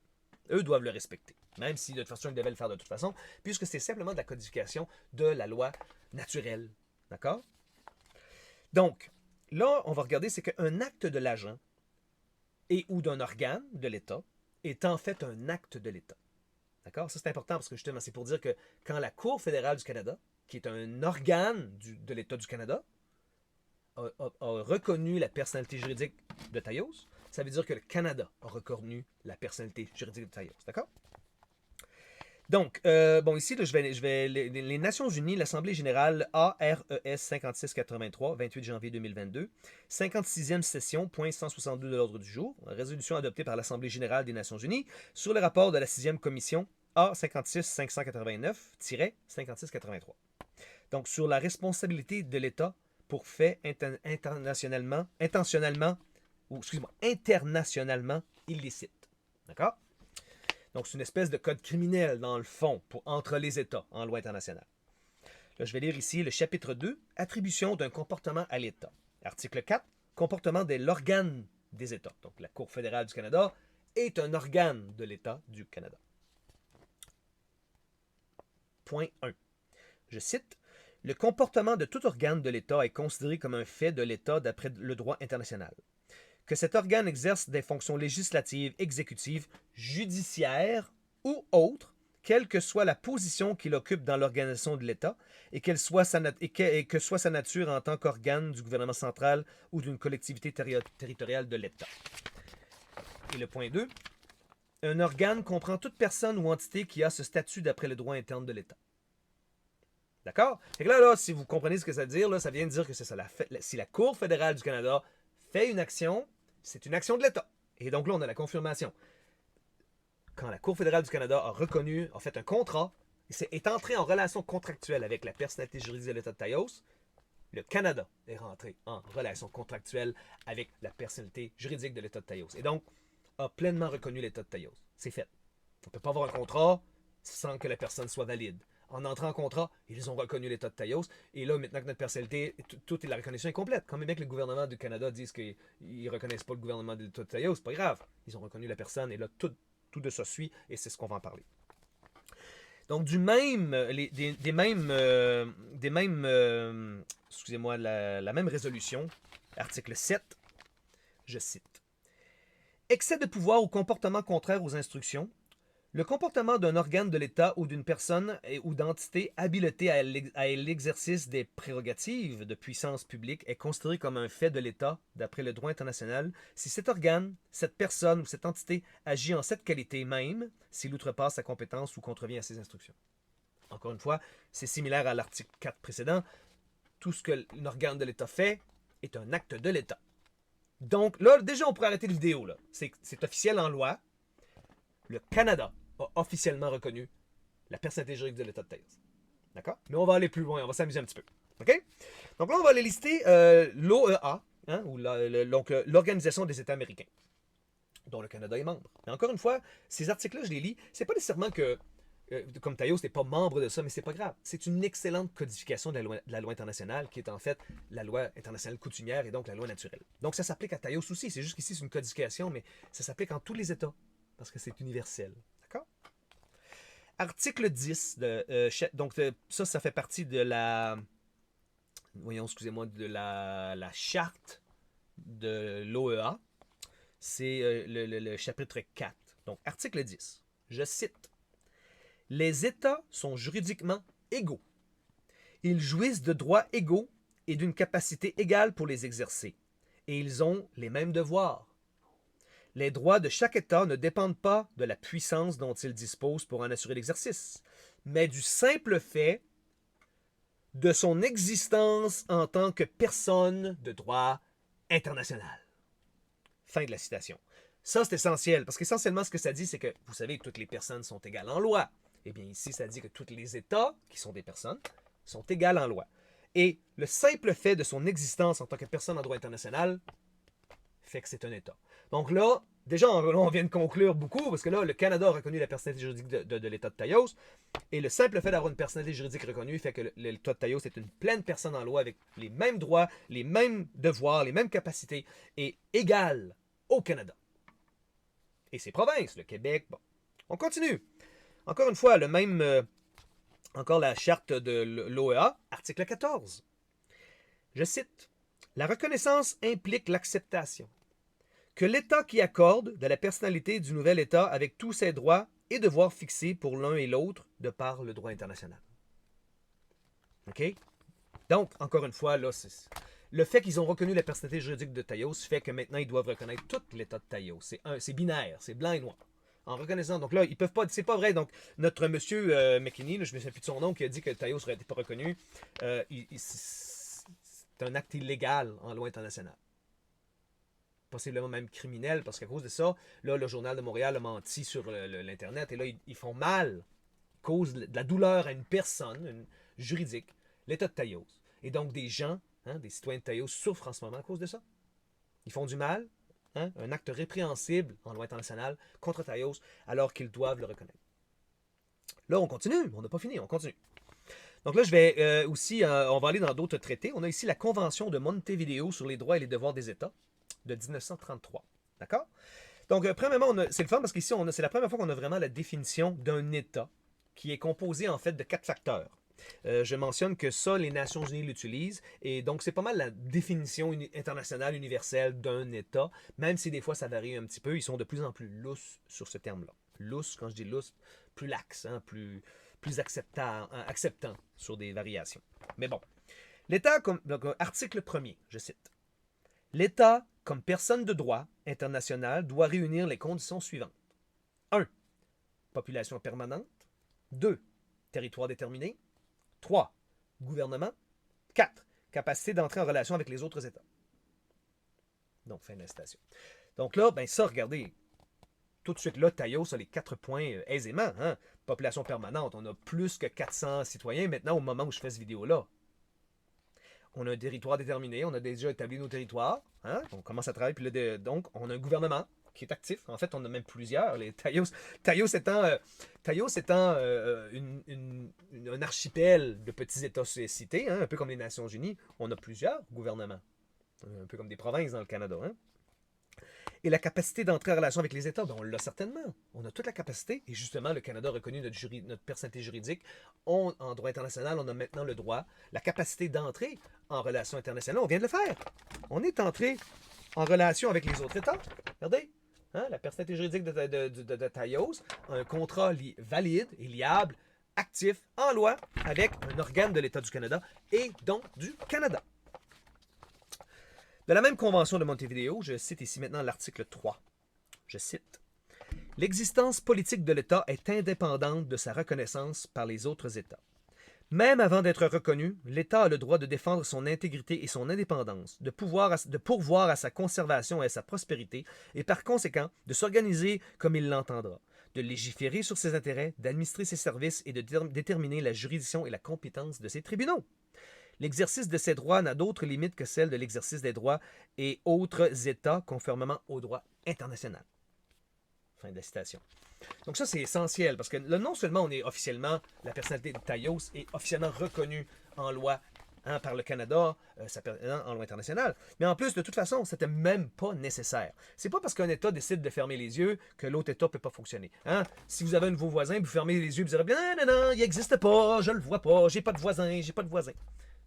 Eux doivent le respecter, même si de toute façon ils devaient le faire de toute façon, puisque c'est simplement de la codification de la loi naturelle. D'accord? Donc, là, on va regarder, c'est qu'un acte de l'agent et ou d'un organe de l'État est en fait un acte de l'État. D'accord? Ça, c'est important parce que justement, c'est pour dire que quand la Cour fédérale du Canada, qui est un organe de l'État du Canada, a reconnu la personnalité juridique de Taïos, ça veut dire que le Canada a reconnu la personnalité juridique de Taïos. D'accord? Donc, bon, ici, là, les Nations Unies, l'Assemblée générale ARES 5683, 28 janvier 2022, 56e session, point 162 de l'ordre du jour, résolution adoptée par l'Assemblée générale des Nations Unies sur le rapport de la 6e commission A56-589-5683. Donc, sur la responsabilité de l'État pour faits internationalement illicites. D'accord? Donc, c'est une espèce de code criminel, dans le fond, entre les États en loi internationale. Là, je vais lire ici le chapitre 2, attribution d'un comportement à l'État. Article 4, comportement de l'organe des États. Donc, la Cour fédérale du Canada est un organe de l'État du Canada. Point 1. Je cite, le comportement de tout organe de l'État est considéré comme un fait de l'État d'après le droit international. Que cet organe exerce des fonctions législatives, exécutives, judiciaires ou autres, quelle que soit la position qu'il occupe dans l'organisation de l'État, et que soit sa nature en tant qu'organe du gouvernement central ou d'une collectivité territoriale de l'État. Et le point 2, un organe comprend toute personne ou entité qui a ce statut d'après le droit interne de l'État. D'accord? Et là, si vous comprenez ce que ça veut dire, là, ça vient de dire que c'est ça. Si la Cour fédérale du Canada fait une action, c'est une action de l'État. Et donc là, on a la confirmation. Quand la Cour fédérale du Canada a fait un contrat, est entré en relation contractuelle avec la personnalité juridique de l'État de Taos, le Canada est rentré en relation contractuelle avec la personnalité juridique de l'État de Taos. Et donc, a pleinement reconnu l'État de Taos. C'est fait. On ne peut pas avoir un contrat sans que la personne soit valide. En entrant en contrat, ils ont reconnu l'État de Taos. Et là, maintenant que notre personnalité, la reconnaissance est complète. Quand même bien que le gouvernement du Canada dise qu'ils ne reconnaissent pas le gouvernement de l'État de Taos, c'est pas grave. Ils ont reconnu la personne et là, tout de ça suit et c'est ce qu'on va en parler. Donc, excusez-moi, la même résolution, article 7, je cite. Excès de pouvoir ou comportement contraire aux instructions. Le comportement d'un organe de l'État ou d'une personne ou d'entité habilitée à l'exercice des prérogatives de puissance publique est considéré comme un fait de l'État d'après le droit international si cet organe, cette personne ou cette entité agit en cette qualité même s'il outrepasse sa compétence ou contrevient à ses instructions. Encore une fois, c'est similaire à l'article 4 précédent. Tout ce qu'un organe de l'État fait est un acte de l'État. Donc là, déjà, on pourrait arrêter la vidéo. C'est officiel en loi. Le Canada a officiellement reconnu la personnalité juridique de l'État de Taos. D'accord? Mais on va aller plus loin, on va s'amuser un petit peu. OK? Donc là, on va aller lister l'OEA, hein, ou donc l'Organisation des États américains, dont le Canada est membre. Mais encore une fois, ces articles-là, je les lis, c'est pas nécessairement que, comme Taos n'est pas membre de ça, mais c'est pas grave. C'est une excellente codification de la loi internationale, qui est en fait la loi internationale coutumière et donc la loi naturelle. Donc ça s'applique à Taos aussi, c'est juste qu'ici c'est une codification, mais ça s'applique en tous les États, parce que c'est universel. D'accord? Article 10, ça fait partie de la... Voyons, excusez-moi, de la charte de l'OEA. C'est le chapitre 4. Donc, article 10. Je cite. Les États sont juridiquement égaux. Ils jouissent de droits égaux et d'une capacité égale pour les exercer. Et ils ont les mêmes devoirs. Les droits de chaque État ne dépendent pas de la puissance dont il dispose pour en assurer l'exercice, mais du simple fait de son existence en tant que personne de droit international. Fin de la citation. Ça, c'est essentiel, parce qu'essentiellement, ce que ça dit, c'est que, vous savez, toutes les personnes sont égales en loi. Eh bien, ici, ça dit que tous les États, qui sont des personnes, sont égales en loi. Et le simple fait de son existence en tant que personne en droit international fait que c'est un État. Donc là, déjà, on vient de conclure beaucoup, parce que là, le Canada a reconnu la personnalité juridique de l'État de Taos, et le simple fait d'avoir une personnalité juridique reconnue fait que l'État de Taos est une pleine personne en loi avec les mêmes droits, les mêmes devoirs, les mêmes capacités, et égale au Canada. Et ses provinces, le Québec, bon. On continue. Encore une fois, encore la charte de l'OEA, article 14. Je cite. La reconnaissance implique l'acceptation que l'État qui accorde de la personnalité du nouvel État avec tous ses droits et devoirs fixés pour l'un et l'autre de par le droit international. OK? Donc, encore une fois, là, le fait qu'ils ont reconnu la personnalité juridique de Taos fait que maintenant, ils doivent reconnaître tout l'État de Taos. C'est binaire, c'est blanc et noir. En reconnaissant. Donc là, ils peuvent pas. C'est pas vrai. Donc, notre monsieur McKinney, là, je ne me souviens plus de son nom, qui a dit que Taos n'aurait été pas reconnu, c'est un acte illégal en loi internationale. Possiblement même criminel, parce qu'à cause de ça, là, le Journal de Montréal a menti sur l'Internet, et là, ils font mal, ils causent de la douleur à une personne juridique, l'État de Taos. Et donc, des gens, des citoyens de Taos souffrent en ce moment à cause de ça. Ils font du mal, un acte répréhensible en loi internationale contre Taos, alors qu'ils doivent le reconnaître. Là, on continue, on n'a pas fini, on continue. Donc là, je vais aussi, on va aller dans d'autres traités. On a ici la Convention de Montevideo sur les droits et les devoirs des États de 1933. D'accord? Donc, premièrement, c'est le fun parce qu'ici, c'est la première fois qu'on a vraiment la définition d'un État qui est composé en fait de 4 facteurs. Je mentionne que ça, les Nations Unies l'utilisent, et donc c'est pas mal la définition internationale universelle d'un État, même si des fois ça varie un petit peu, ils sont de plus en plus lousses sur ce terme-là. Lousse, quand je dis lousse, plus lax, plus acceptant sur des variations. Mais bon, l'État, donc article 1er, je cite. L'État, comme personne de droit international, doit réunir les conditions suivantes. 1. Population permanente. 2. Territoire déterminé. 3. Gouvernement. 4. Capacité d'entrer en relation avec les autres États. Donc, fin de la citation. Donc là, ben ça, regardez, tout de suite là, Taos a les 4 points aisément. Population permanente, on a plus que 400 citoyens maintenant au moment où je fais cette vidéo-là. On a un territoire déterminé, on a déjà établi nos territoires, on commence à travailler, puis là, donc on a un gouvernement qui est actif. En fait, on a même plusieurs. Taos étant un archipel de petits États cités, un peu comme les Nations Unies, on a plusieurs gouvernements, un peu comme des provinces dans le Canada. Et la capacité d'entrer en relation avec les États, ben on l'a certainement. On a toute la capacité, et justement, le Canada a reconnu notre personnalité juridique. En droit international, on a maintenant le droit, la capacité d'entrer en relation internationale. On vient de le faire. On est entré en relation avec les autres États. Regardez, la personnalité juridique de Taos, un contrat valide et liable, actif, en loi, avec un organe de l'État du Canada et donc du Canada. De la même convention de Montevideo, je cite ici maintenant l'article 3. Je cite. L'existence politique de l'État est indépendante de sa reconnaissance par les autres États. Même avant d'être reconnu, l'État a le droit de défendre son intégrité et son indépendance, de pourvoir à sa conservation et à sa prospérité, et par conséquent de s'organiser comme il l'entendra, de légiférer sur ses intérêts, d'administrer ses services et de déterminer la juridiction et la compétence de ses tribunaux. L'exercice de ces droits n'a d'autre limite que celle de l'exercice des droits et autres États conformément au droit international. Fin de la citation. Donc ça, c'est essentiel, parce que là, non seulement on est officiellement, la personnalité de Taos est officiellement reconnue en loi par le Canada, en loi internationale, mais en plus, de toute façon, c'était même pas nécessaire. C'est pas parce qu'un État décide de fermer les yeux que l'autre État peut pas fonctionner. Si vous avez un nouveau voisin, vous fermez les yeux, vous direz bien, non, il n'existe pas, je le vois pas, j'ai pas de voisin, j'ai pas de voisin.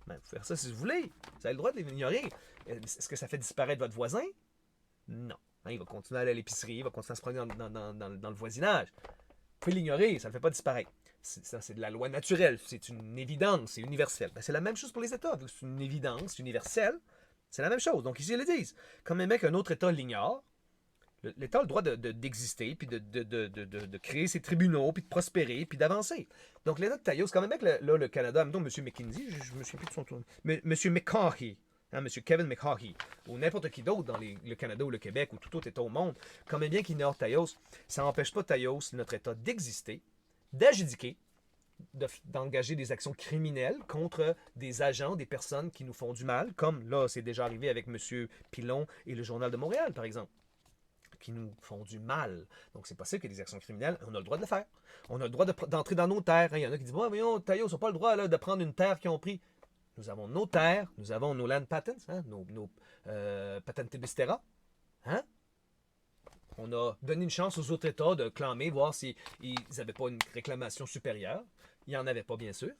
Ben, vous pouvez faire ça si vous voulez. Vous avez le droit de l'ignorer. Est-ce que ça fait disparaître votre voisin? Non. Il va continuer à aller à l'épicerie, il va continuer à se promener dans le voisinage. Vous pouvez l'ignorer, ça ne le fait pas disparaître. C'est de la loi naturelle, c'est une évidence, c'est universel. Ben, c'est la même chose pour les États. C'est une évidence universelle, c'est la même chose. Donc ici, ils le disent. Quand même qu'un autre État l'ignore, l'État a le droit d'exister, puis de créer ses tribunaux, puis de prospérer, puis d'avancer. Donc l'État de Taos, quand même que le Canada, mettons M. McKinsey, je me souviens plus de son tour, M. McCarthy, M. Kevin McCarthy, ou n'importe qui d'autre dans le Canada ou le Québec, ou tout autre État au monde, quand même bien qu'il ignore Taos, ça n'empêche pas Taos, notre État, d'exister, d'adjudiquer, d'engager des actions criminelles contre des agents, des personnes qui nous font du mal, comme là, c'est déjà arrivé avec M. Pilon et le Journal de Montréal, par exemple, qui nous font du mal. Donc, c'est possible qu'il y ait des actions criminelles. On a le droit de le faire. On a le droit d'entrer dans nos terres. Il y en a qui disent, voyons, Taos n'a pas le droit là, de prendre une terre qu'ils ont pris. Nous avons nos terres, nous avons nos land patents, nos patentibustera. On a donné une chance aux autres États de clamer, voir s'ils n'avaient pas une réclamation supérieure. Il n'y en avait pas, bien sûr.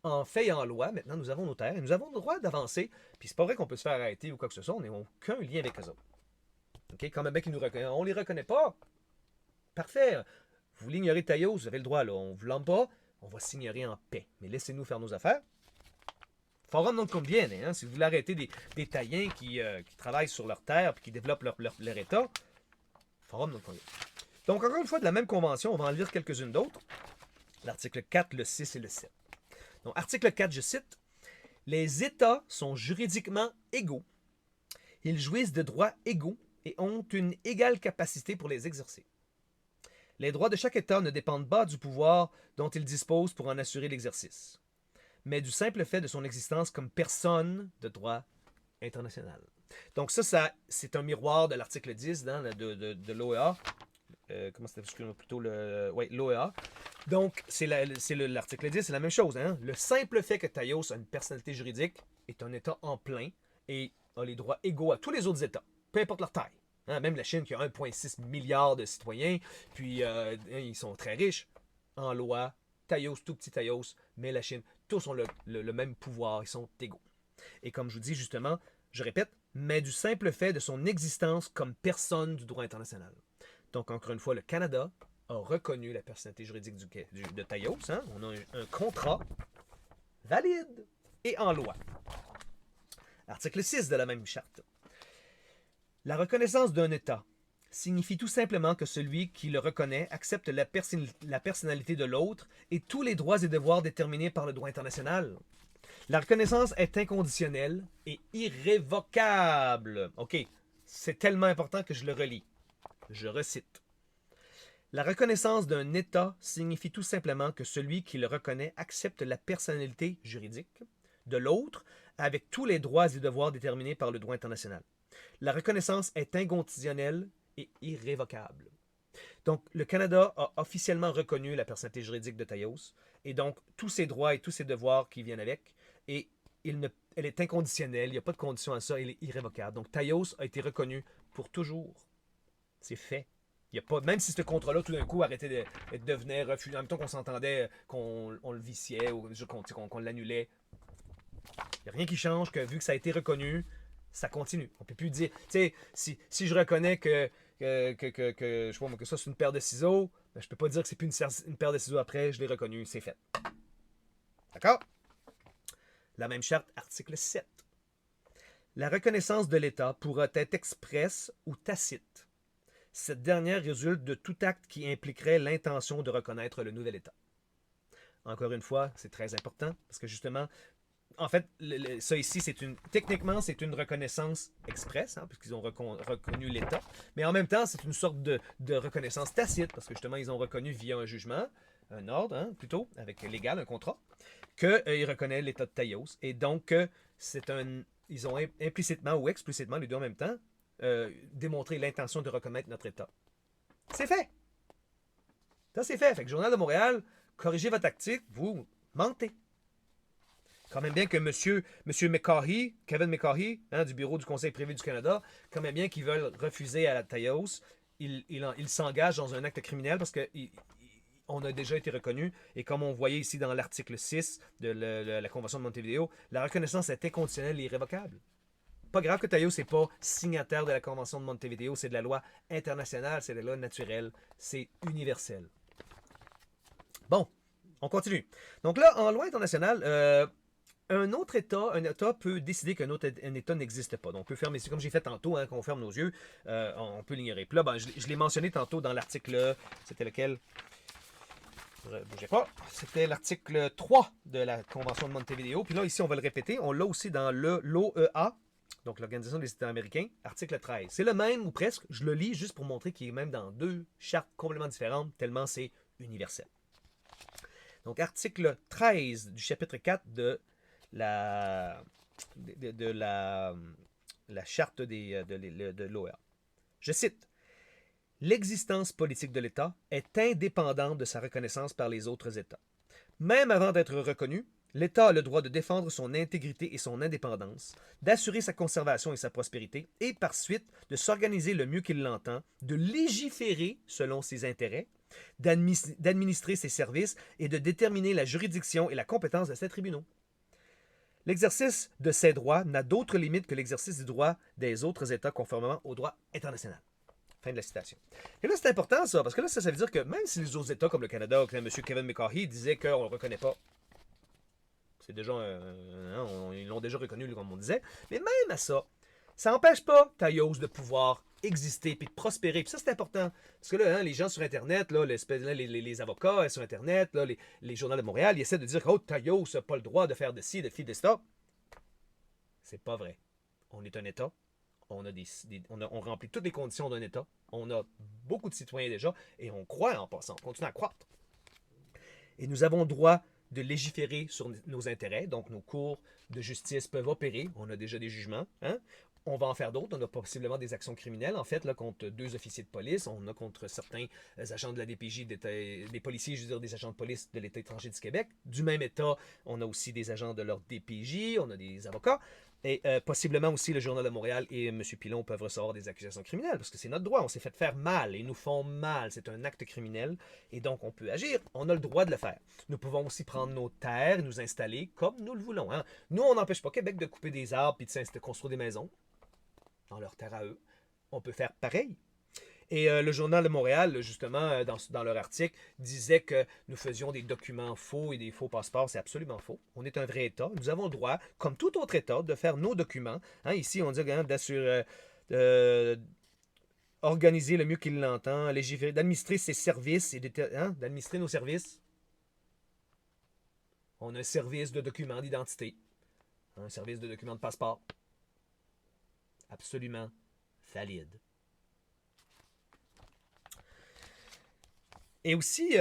En fait et en loi, maintenant, nous avons nos terres et nous avons le droit d'avancer. Puis c'est pas vrai qu'on peut se faire arrêter ou quoi que ce soit. On n'a aucun lien avec eux autres. Okay? Quand même bien qu'ils nous reconnaissent. On les reconnaît pas. Parfait. Vous l'ignorez Taos, vous avez le droit. Là. On ne vous l'aime pas. On va s'ignorer en paix. Mais laissez-nous faire nos affaires. Forum non conviene. Si vous voulez arrêter des Taïens qui travaillent sur leur terre et qui développent leur État, forum non conviene. Donc, encore une fois, de la même convention, on va en lire quelques-unes d'autres. L'article 4, le 6 et le 7. Donc, article 4, je cite, « Les États sont juridiquement égaux. Ils jouissent de droits égaux et ont une égale capacité pour les exercer. Les droits de chaque État ne dépendent pas du pouvoir dont il dispose pour en assurer l'exercice, mais du simple fait de son existence comme personne de droit international. » Donc ça c'est un miroir de l'article 10 de l'OEA. Comment c'était plutôt l'OEA. Donc, l'article 10, c'est la même chose. Hein? Le simple fait que Taïos a une personnalité juridique est un État en plein et a les droits égaux à tous les autres États, peu importe leur taille. Hein? Même la Chine qui a 1,6 milliard de citoyens, puis ils sont très riches. En loi, Taïos, tout petit Taïos, mais la Chine, tous ont le même pouvoir, ils sont égaux. Et comme je vous dis justement, je répète, mais du simple fait de son existence comme personne du droit international. Donc, encore une fois, le Canada a reconnu la personnalité juridique de Taïos. Hein? On a un contrat valide et en loi. Article 6 de la même charte. La reconnaissance d'un État signifie tout simplement que celui qui le reconnaît accepte la personnalité de l'autre et tous les droits et devoirs déterminés par le droit international. La reconnaissance est inconditionnelle et irrévocable. OK, c'est tellement important que je le relis. Je recite. La reconnaissance d'un État signifie tout simplement que celui qui le reconnaît accepte la personnalité juridique de l'autre avec tous les droits et devoirs déterminés par le droit international. La reconnaissance est inconditionnelle et irrévocable. Donc, le Canada a officiellement reconnu la personnalité juridique de Taïos et donc tous ses droits et tous ses devoirs qui viennent avec et elle est inconditionnelle, il n'y a pas de condition à ça, elle est irrévocable. Donc, Taïos a été reconnu pour toujours. C'est fait. Il y a pas, même si ce contrat-là, tout d'un coup, arrêtait de devenir refusé, en même temps qu'on s'entendait, qu'on le viciait ou qu'on l'annulait, il n'y a rien qui change que vu que ça a été reconnu, ça continue. On ne peut plus dire, tu sais, si je reconnais que je sais pas, que ça c'est une paire de ciseaux, ben, je ne peux pas dire que c'est plus une paire de ciseaux après, je l'ai reconnu, c'est fait. D'accord? La même charte, article 7. La reconnaissance de l'État pourra être expresse ou tacite. Cette dernière résulte de tout acte qui impliquerait l'intention de reconnaître le nouvel État. Encore une fois, c'est très important parce que justement, en fait, ça ici, techniquement, c'est une reconnaissance expresse, hein, puisqu'ils ont reconnu l'État, mais en même temps, c'est une sorte de reconnaissance tacite parce que justement, ils ont reconnu via un jugement, un ordre, hein, plutôt, avec légal, un contrat, qu'ils reconnaissent l'État de Taïos. Et donc, ils ont implicitement ou explicitement, les deux en même temps, démontrer l'intention de reconnaître notre État. C'est fait. Ça, c'est fait. Fait que Journal de Montréal, corrigez votre tactique, vous mentez. Quand même bien que monsieur McCaughey, Kevin McCaughey, hein, du Bureau du Conseil privé du Canada, quand même bien qu'ils veulent refuser à la Taïos, ils s'engagent dans un acte criminel parce qu'on a déjà été reconnu. Et comme on voyait ici dans l'article 6 de la Convention de Montevideo, la reconnaissance est inconditionnelle et irrévocable. Pas grave que Taïos n'est pas signataire de la Convention de Montevideo, c'est de la loi internationale, c'est de la loi naturelle, c'est universel. Bon, on continue. Donc là, en loi internationale, un État peut décider qu'un État n'existe pas. Donc on peut fermer, c'est comme j'ai fait tantôt, hein, quand on ferme nos yeux, on peut l'ignorer. Puis là, ben, je l'ai mentionné tantôt dans l'article, c'était lequel? Bougez pas. C'était l'article 3 de la Convention de Montevideo. Puis là, ici, on va le répéter. On l'a aussi dans l'OEA, donc l'Organisation des États américains, article 13. C'est le même ou presque. Je le lis juste pour montrer qu'il est même dans deux chartes complètement différentes, tellement c'est universel. Donc, article 13 du chapitre 4 de la charte de l'OEA. Je cite. L'existence politique de l'État est indépendante de sa reconnaissance par les autres États. Même avant d'être reconnu, l'État a le droit de défendre son intégrité et son indépendance, d'assurer sa conservation et sa prospérité, et par suite de s'organiser le mieux qu'il l'entend, de légiférer selon ses intérêts, d'administrer ses services et de déterminer la juridiction et la compétence de ses tribunaux. L'exercice de ces droits n'a d'autre limite que l'exercice du droit des autres États conformément au droit international. Fin de la citation. Et là, c'est important, ça, parce que là, ça veut dire que même si les autres États, comme le Canada, comme M. Kevin McCaughey, disaient qu'on ne le reconnaît pas, c'est déjà, ils l'ont déjà reconnu, comme on disait, mais même à ça, ça n'empêche pas Taïos de pouvoir exister puis de prospérer. Puis ça, c'est important. Parce que là, hein, les gens sur Internet, là, les avocats sur Internet, là, les journaux de Montréal, ils essaient de dire que oh, Taïos n'a pas le droit de faire de ci, de ci, de ça. C'est pas vrai. On est un État. On remplit toutes les conditions d'un État. On a beaucoup de citoyens déjà et on croit en passant. On continue à croître. Et nous avons le droit de légiférer sur nos intérêts. Donc, nos cours de justice peuvent opérer. On a déjà des jugements. Hein? On va en faire d'autres. On a possiblement des actions criminelles, en fait, là, contre 2 officiers de police. On a contre certains agents de la DPJ, des policiers, je veux dire, des agents de police de l'État étranger du Québec. Du même État, on a aussi des agents de leur DPJ. On a des avocats. Et possiblement aussi le Journal de Montréal et M. Pilon peuvent recevoir des accusations criminelles, parce que c'est notre droit, on s'est fait faire mal, et ils nous font mal, c'est un acte criminel, et donc on peut agir, on a le droit de le faire. Nous pouvons aussi prendre nos terres et nous installer comme nous le voulons. Hein. Nous, on n'empêche pas Québec de couper des arbres et de construire des maisons dans leurs terres à eux. On peut faire pareil. Et le Journal de Montréal, justement, dans leur article, disait que nous faisions des documents faux et des faux passeports. C'est absolument faux. On est un vrai État. Nous avons le droit, comme tout autre État, de faire nos documents. Hein, ici, on dit d'assurer, organiser le mieux qu'il l'entend, légiférer, d'administrer ses services et d'administrer nos services. On a un service de documents d'identité, un service de documents de passeport. Absolument valide. Et aussi,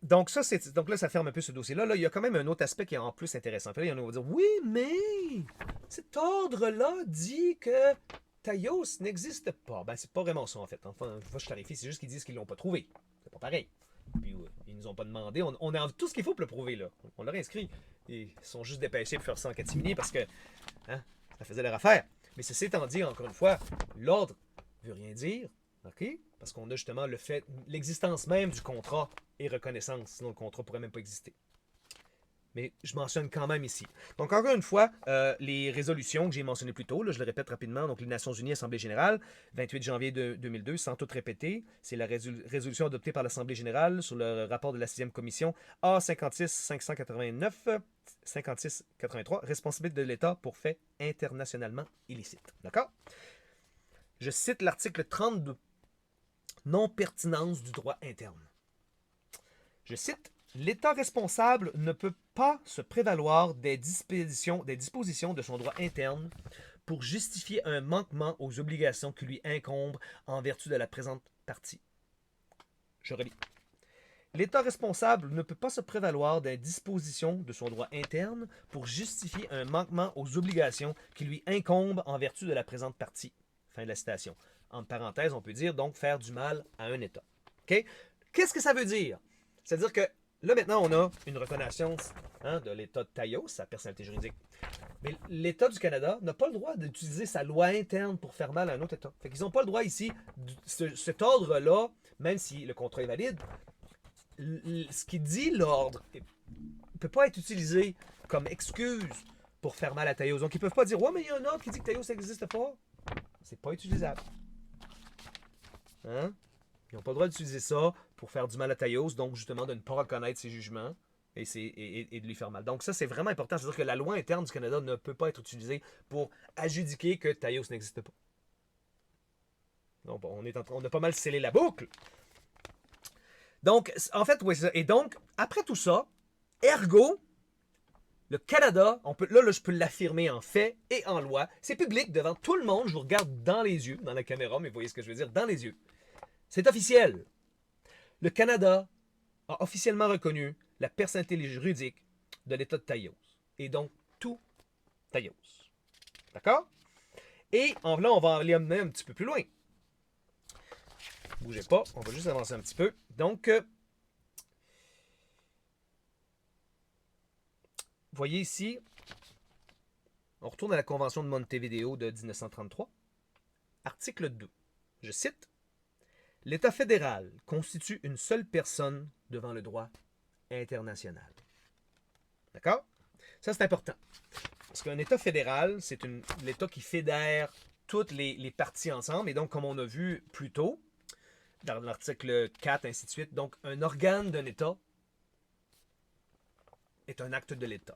donc là, ça ferme un peu ce dossier-là. Là, il y a quand même un autre aspect qui est en plus intéressant. Là, il y en a qui vont dire, oui, mais cet ordre-là dit que Taïos n'existe pas. Ben, c'est pas vraiment ça, en fait. Enfin, je clarifie, c'est juste qu'ils disent qu'ils l'ont pas trouvé. C'est pas pareil. Puis, ils nous ont pas demandé. On a tout ce qu'il faut pour le prouver, là. On l'a inscrit. Ils sont juste dépêchés pour faire ça en catimini parce que hein, ça faisait leur affaire. Mais ceci étant dit, encore une fois, l'ordre veut rien dire. OK? Parce qu'on a justement le fait, l'existence même du contrat et reconnaissance, sinon le contrat ne pourrait même pas exister. Mais je mentionne quand même ici. Donc, encore une fois, les résolutions que j'ai mentionnées plus tôt, là, je le répète rapidement, donc les Nations Unies, Assemblée générale, 28 janvier 2002, sans tout répéter, c'est la résolution adoptée par l'Assemblée générale sur le rapport de la 6e commission A56-589, 56-83, responsabilité de l'État pour faits internationalement illicites. D'accord? Je cite l'article 32. Non-pertinence du droit interne. Je cite, « L'État responsable ne peut pas se prévaloir des dispositions de son droit interne pour justifier un manquement aux obligations qui lui incombent en vertu de la présente partie. » Je relis. L'État responsable ne peut pas se prévaloir des dispositions de son droit interne pour justifier un manquement aux obligations qui lui incombent en vertu de la présente partie. Fin de la citation. En parenthèse, on peut dire donc faire du mal à un État. Okay? Qu'est-ce que ça veut dire? C'est-à-dire que là, maintenant, on a une reconnaissance de l'État de Taïos, sa personnalité juridique. Mais l'État du Canada n'a pas le droit d'utiliser sa loi interne pour faire mal à un autre État. Fait qu'ils n'ont pas le droit ici, cet ordre-là, même si le contrat est valide, ce qui dit l'ordre ne peut pas être utilisé comme excuse pour faire mal à Taïos. Donc, ils ne peuvent pas dire « Ouais, mais il y a un ordre qui dit que Taïos n'existe pas. » C'est pas utilisable. Hein? Ils n'ont pas le droit d'utiliser ça pour faire du mal à Taïos, donc justement de ne pas reconnaître ses jugements et de lui faire mal. Donc ça, c'est vraiment important. C'est-à-dire que la loi interne du Canada ne peut pas être utilisée pour adjudiquer que Taïos n'existe pas. Donc on a pas mal scellé la boucle. Donc, en fait, oui, c'est ça. Et donc, après tout ça, ergo, le Canada, là, je peux l'affirmer en fait et en loi. C'est public devant tout le monde. Je vous regarde dans les yeux, dans la caméra, mais vous voyez ce que je veux dire, dans les yeux. C'est officiel. Le Canada a officiellement reconnu la personnalité juridique de l'État de Taïos. Et donc, tout Taïos. D'accord? Et là, on va aller amener un petit peu plus loin. Bougez pas, on va juste avancer un petit peu. Donc, voyez ici, on retourne à la Convention de Montevideo de 1933. Article 2. Je cite, « L'État fédéral constitue une seule personne devant le droit international. » D'accord? Ça, c'est important. Parce qu'un État fédéral, c'est l'État qui fédère toutes les parties ensemble. Et donc, comme on a vu plus tôt, dans l'article 4, ainsi de suite, donc un organe d'un État est un acte de l'État.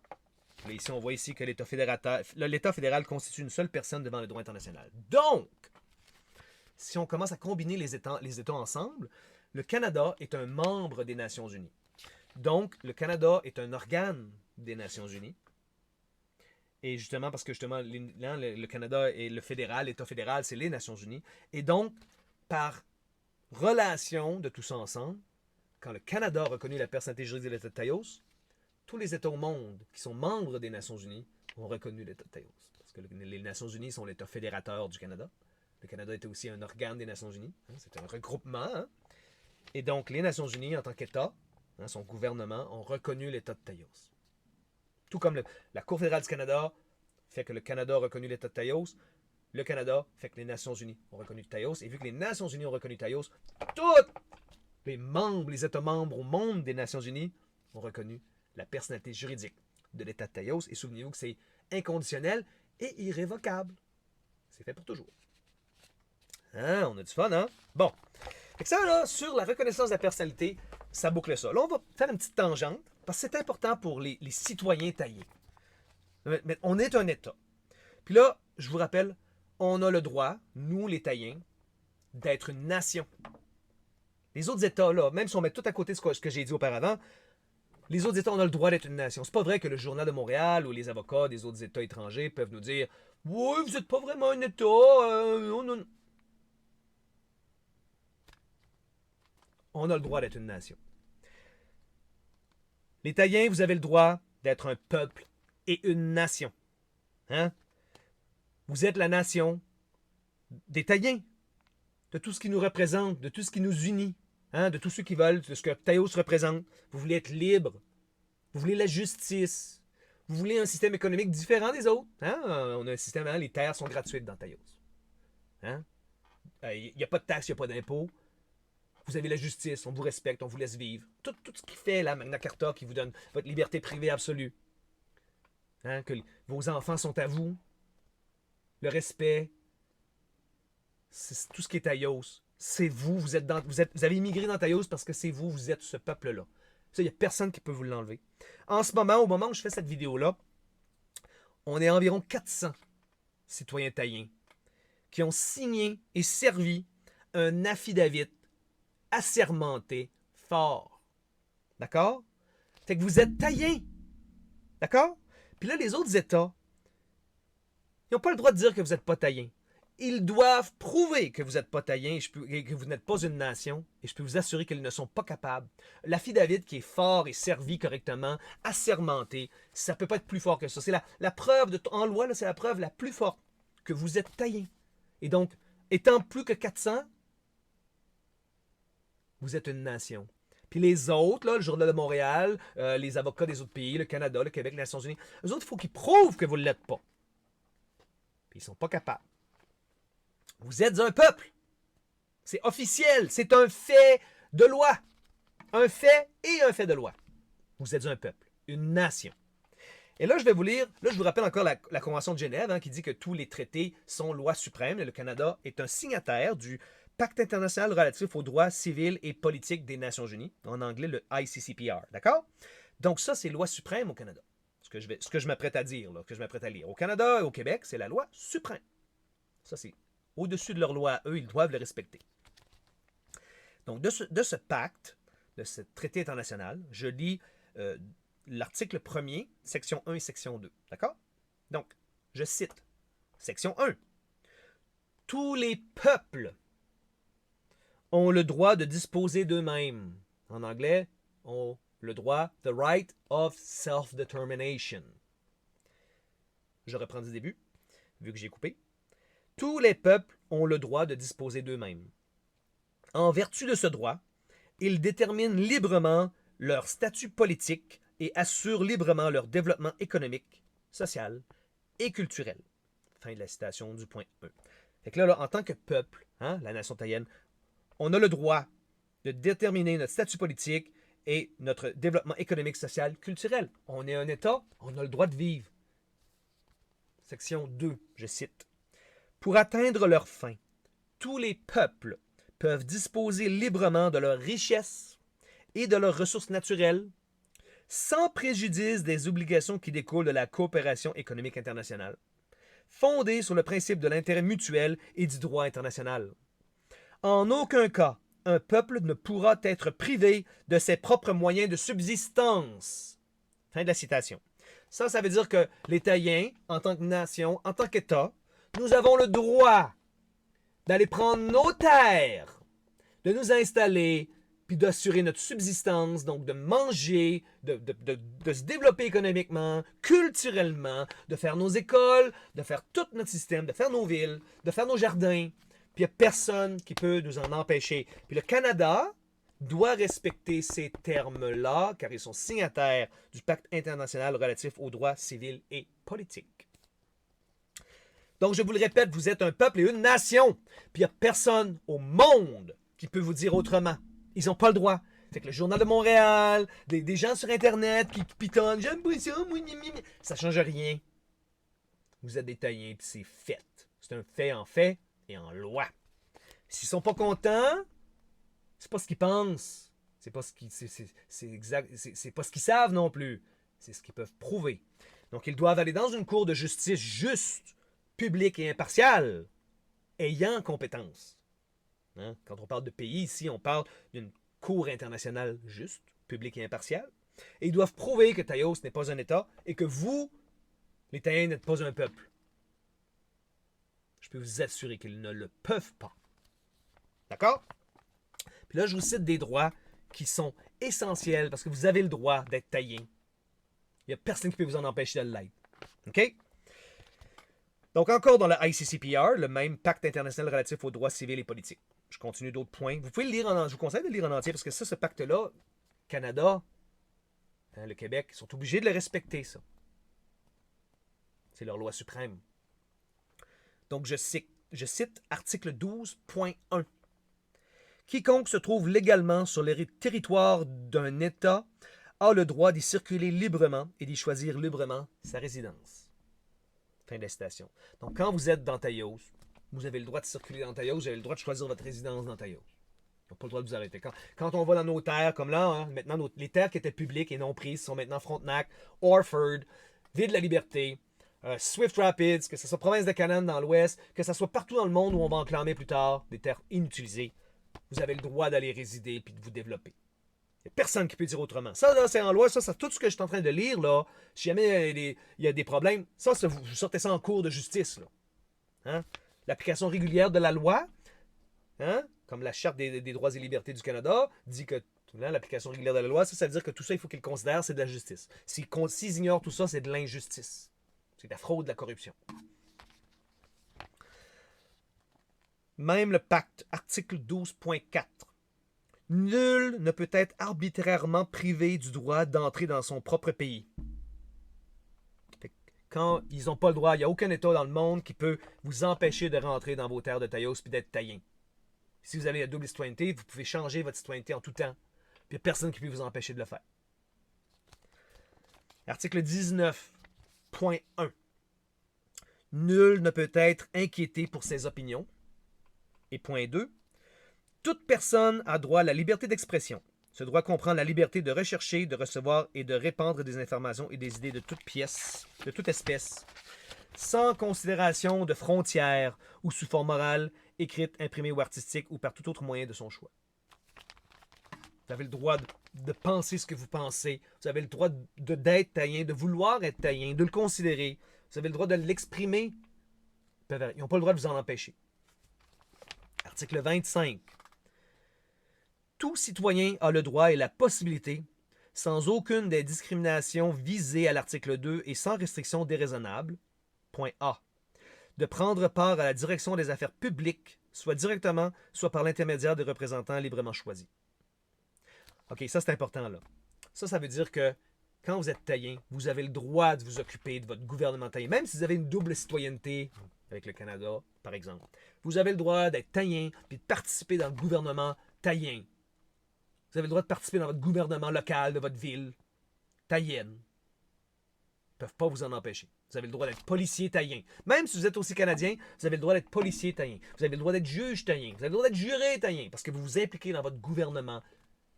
Mais ici, on voit ici que l'État fédéral constitue une seule personne devant le droit international. Donc, si on commence à combiner les États ensemble, le Canada est un membre des Nations Unies. Donc, le Canada est un organe des Nations Unies. Et justement, parce que justement, le Canada et le fédéral, l'État fédéral, c'est les Nations Unies. Et donc, par relation de tout ça ensemble, quand le Canada a reconnu la personnalité juridique de l'État de Taïos, tous les États au monde qui sont membres des Nations Unies ont reconnu l'État de Taïos. Parce que les Nations Unies sont l'État fédérateur du Canada. Le Canada était aussi un organe des Nations Unies. C'est un regroupement. Hein? Et donc, les Nations Unies, en tant qu'État, son gouvernement, ont reconnu l'État de Taïos. Tout comme la Cour fédérale du Canada fait que le Canada a reconnu l'État de Taïos, le Canada fait que les Nations Unies ont reconnu Taïos. Et vu que les Nations Unies ont reconnu Taïos, tous les États membres au monde des Nations Unies ont reconnu la personnalité juridique de l'État de Taïos. Et souvenez-vous que c'est inconditionnel et irrévocable. C'est fait pour toujours. Hein, on a du fun, hein? Bon. Fait que ça, là, sur la reconnaissance de la personnalité, ça boucle ça. Là, on va faire une petite tangente, parce que c'est important pour les citoyens taillés. Mais on est un État. Puis là, je vous rappelle, on a le droit, nous, les Taïens, d'être une nation. Les autres États, là, même si on met tout à côté de ce que j'ai dit auparavant, les autres États, on a le droit d'être une nation. C'est pas vrai que le Journal de Montréal ou les avocats des autres États étrangers peuvent nous dire « Oui, vous n'êtes pas vraiment un État. Non. » On a le droit d'être une nation. Les Taïens, vous avez le droit d'être un peuple et une nation. Hein? Vous êtes la nation des Taïens, de tout ce qui nous représente, de tout ce qui nous unit, hein? De tous ceux qui veulent, de ce que Taïos représente. Vous voulez être libre, vous voulez la justice, vous voulez un système économique différent des autres. Hein? On a un système, hein? Les terres sont gratuites dans Taïos. Hein? Il n'y a pas de taxes, il n'y a pas d'impôts. Vous avez la justice, on vous respecte, on vous laisse vivre. Tout ce qui fait la Magna Carta qui vous donne votre liberté privée absolue. Hein? Que vos enfants sont à vous. Le respect. C'est tout ce qui est Taïos. C'est vous, vous avez immigré dans Taïos parce que c'est vous, vous êtes ce peuple-là. Ça, il n'y a personne qui peut vous l'enlever. En ce moment, au moment où je fais cette vidéo-là, on est environ 400 citoyens taïens qui ont signé et servi un affidavit assermenté fort. D'accord? Fait que vous êtes taïens. D'accord? Puis là, les autres États, ils n'ont pas le droit de dire que vous n'êtes pas taïens. Ils doivent prouver que vous n'êtes pas taïens et que vous n'êtes pas une nation. Et je peux vous assurer qu'ils ne sont pas capables. L'affidavit qui est fort et servi correctement, assermenté, ça ne peut pas être plus fort que ça. C'est la preuve, en loi, c'est la preuve la plus forte que vous êtes taïens. Et donc, étant plus que 400, vous êtes une nation. Puis les autres, là, le Journal de Montréal, les avocats des autres pays, le Canada, le Québec, les Nations Unies, eux autres, il faut qu'ils prouvent que vous ne l'êtes pas. Puis ils ne sont pas capables. Vous êtes un peuple. C'est officiel. C'est un fait de loi. Un fait et un fait de loi. Vous êtes un peuple, une nation. Et là, je vais vous lire, là, je vous rappelle encore la Convention de Genève, hein, qui dit que tous les traités sont loi suprême. Et le Canada est un signataire du Pacte international relatif aux droits civils et politiques des Nations Unies, en anglais le ICCPR, d'accord? Donc ça, c'est loi suprême au Canada. Ce que je m'apprête à dire, là, que je m'apprête à lire. Au Canada et au Québec, c'est la loi suprême. Ça, c'est au-dessus de leur loi, eux, ils doivent le respecter. Donc, de ce pacte, de ce traité international, je lis l'article 1er, section 1 et section 2. D'accord? Donc, je cite, section 1. Tous les peuples ont le droit de disposer d'eux-mêmes. En anglais, ont le droit, the right of self-determination. Je reprends du début, vu que j'ai coupé. Tous les peuples ont le droit de disposer d'eux-mêmes. En vertu de ce droit, ils déterminent librement leur statut politique et assurent librement leur développement économique, social et culturel. Fin de la citation du point 1. Fait que là, en tant que peuple, hein, la nation taïenne, on a le droit de déterminer notre statut politique et notre développement économique, social, culturel. On est un État, on a le droit de vivre. Section 2, je cite. Pour atteindre leurs fins, tous les peuples peuvent disposer librement de leurs richesses et de leurs ressources naturelles, sans préjudice des obligations qui découlent de la coopération économique internationale, fondée sur le principe de l'intérêt mutuel et du droit international. En aucun cas, un peuple ne pourra être privé de ses propres moyens de subsistance. Fin de la citation. Ça veut dire que les Taïens, en tant que nation, en tant qu'État, nous avons le droit d'aller prendre nos terres, de nous installer, puis d'assurer notre subsistance, donc de manger, de se développer économiquement, culturellement, de faire nos écoles, de faire tout notre système, de faire nos villes, de faire nos jardins. Puis il n'y a personne qui peut nous en empêcher. Puis le Canada doit respecter ces termes-là, car ils sont signataires du pacte international relatif aux droits civils et politiques. Donc, je vous le répète, vous êtes un peuple et une nation. Puis il n'y a personne au monde qui peut vous dire autrement. Ils n'ont pas le droit. Fait que le Journal de Montréal, des gens sur Internet qui pitonnent, j'aime pas ça, ça change rien. Vous êtes des Taïens, puis c'est fait. C'est un fait en fait et en loi. S'ils sont pas contents, c'est pas ce qu'ils pensent. C'est pas ce qu'ils, c'est exact, c'est pas ce qu'ils savent non plus. C'est ce qu'ils peuvent prouver. Donc ils doivent aller dans une cour de justice juste, publique et impartiale, ayant compétence. Hein? Quand on parle de pays ici, on parle d'une cour internationale juste, publique et impartiale. Et ils doivent prouver que Taïos n'est pas un État et que vous, les Taïens, n'êtes pas un peuple. Je peux vous assurer qu'ils ne le peuvent pas. D'accord? Puis là, je vous cite des droits qui sont essentiels parce que vous avez le droit d'être Taïen. Il n'y a personne qui peut vous en empêcher de l'être. OK? Donc, encore dans le ICCPR, le même pacte international relatif aux droits civils et politiques. Je continue d'autres points. Vous pouvez le lire je vous conseille de le lire en entier parce que ça, ce pacte-là, Canada, le Québec, ils sont obligés de le respecter, ça. C'est leur loi suprême. Donc, je cite article 12.1. Quiconque se trouve légalement sur les territoires d'un État a le droit d'y circuler librement et d'y choisir librement sa résidence. Fin de la citation. Donc, quand vous êtes dans Taïos, vous avez le droit de circuler dans Taïos, vous avez le droit de choisir votre résidence dans Taïos. Ils n'ont pas le droit de vous arrêter. Quand on va dans nos terres, comme là, hein, maintenant, les terres qui étaient publiques et non prises sont maintenant Frontenac, Orford, Ville-de-la-Liberté, Swift Rapids, que ce soit province de Canaan dans l'ouest, que ce soit partout dans le monde où on va enclamer plus tard des terres inutilisées. Vous avez le droit d'aller résider et de vous développer. Il n'y a personne qui peut dire autrement. Ça, là, c'est en loi. Ça, tout ce que je suis en train de lire, là, si jamais il y a des problèmes, ça, vous sortez ça en cours de justice. Là. Hein? L'application régulière de la loi, hein? Comme la Charte des droits et libertés du Canada, dit que hein, l'application régulière de la loi, ça veut dire que tout ça, il faut qu'ils le considèrent, c'est de la justice. S'ils ignorent tout ça, c'est de l'injustice. C'est de la fraude, de la corruption. Même le pacte, article 12.4. Nul ne peut être arbitrairement privé du droit d'entrer dans son propre pays. Quand ils n'ont pas le droit, il n'y a aucun État dans le monde qui peut vous empêcher de rentrer dans vos terres de Taïos et d'être Taïen. Si vous avez la double citoyenneté, vous pouvez changer votre citoyenneté en tout temps. Puis il n'y a personne qui peut vous empêcher de le faire. Article 19.1. Nul ne peut être inquiété pour ses opinions. Et point 2. Toute personne a droit à la liberté d'expression. Ce droit comprend la liberté de rechercher, de recevoir et de répandre des informations et des idées de toute pièce, de toute espèce, sans considération de frontières ou sous forme orale, écrite, imprimée ou artistique ou par tout autre moyen de son choix. Vous avez le droit de penser ce que vous pensez. Vous avez le droit d'être taïen, de vouloir être taïen, de le considérer. Vous avez le droit de l'exprimer. Ils n'ont pas le droit de vous en empêcher. Article 25. Tout citoyen a le droit et la possibilité, sans aucune des discriminations visées à l'article 2 et sans restriction déraisonnable, point A, de prendre part à la direction des affaires publiques, soit directement, soit par l'intermédiaire des représentants librement choisis. OK, ça c'est important là. Ça veut dire que quand vous êtes taïen, vous avez le droit de vous occuper de votre gouvernement taïen, même si vous avez une double citoyenneté avec le Canada, par exemple. Vous avez le droit d'être taïen et de participer dans le gouvernement taïen. Vous avez le droit de participer dans votre gouvernement local de votre ville, taïenne. Ils ne peuvent pas vous en empêcher. Vous avez le droit d'être policier taïen. Même si vous êtes aussi canadien, vous avez le droit d'être policier taïen. Vous avez le droit d'être juge taïen. Vous avez le droit d'être juré taïen parce que vous vous impliquez dans votre gouvernement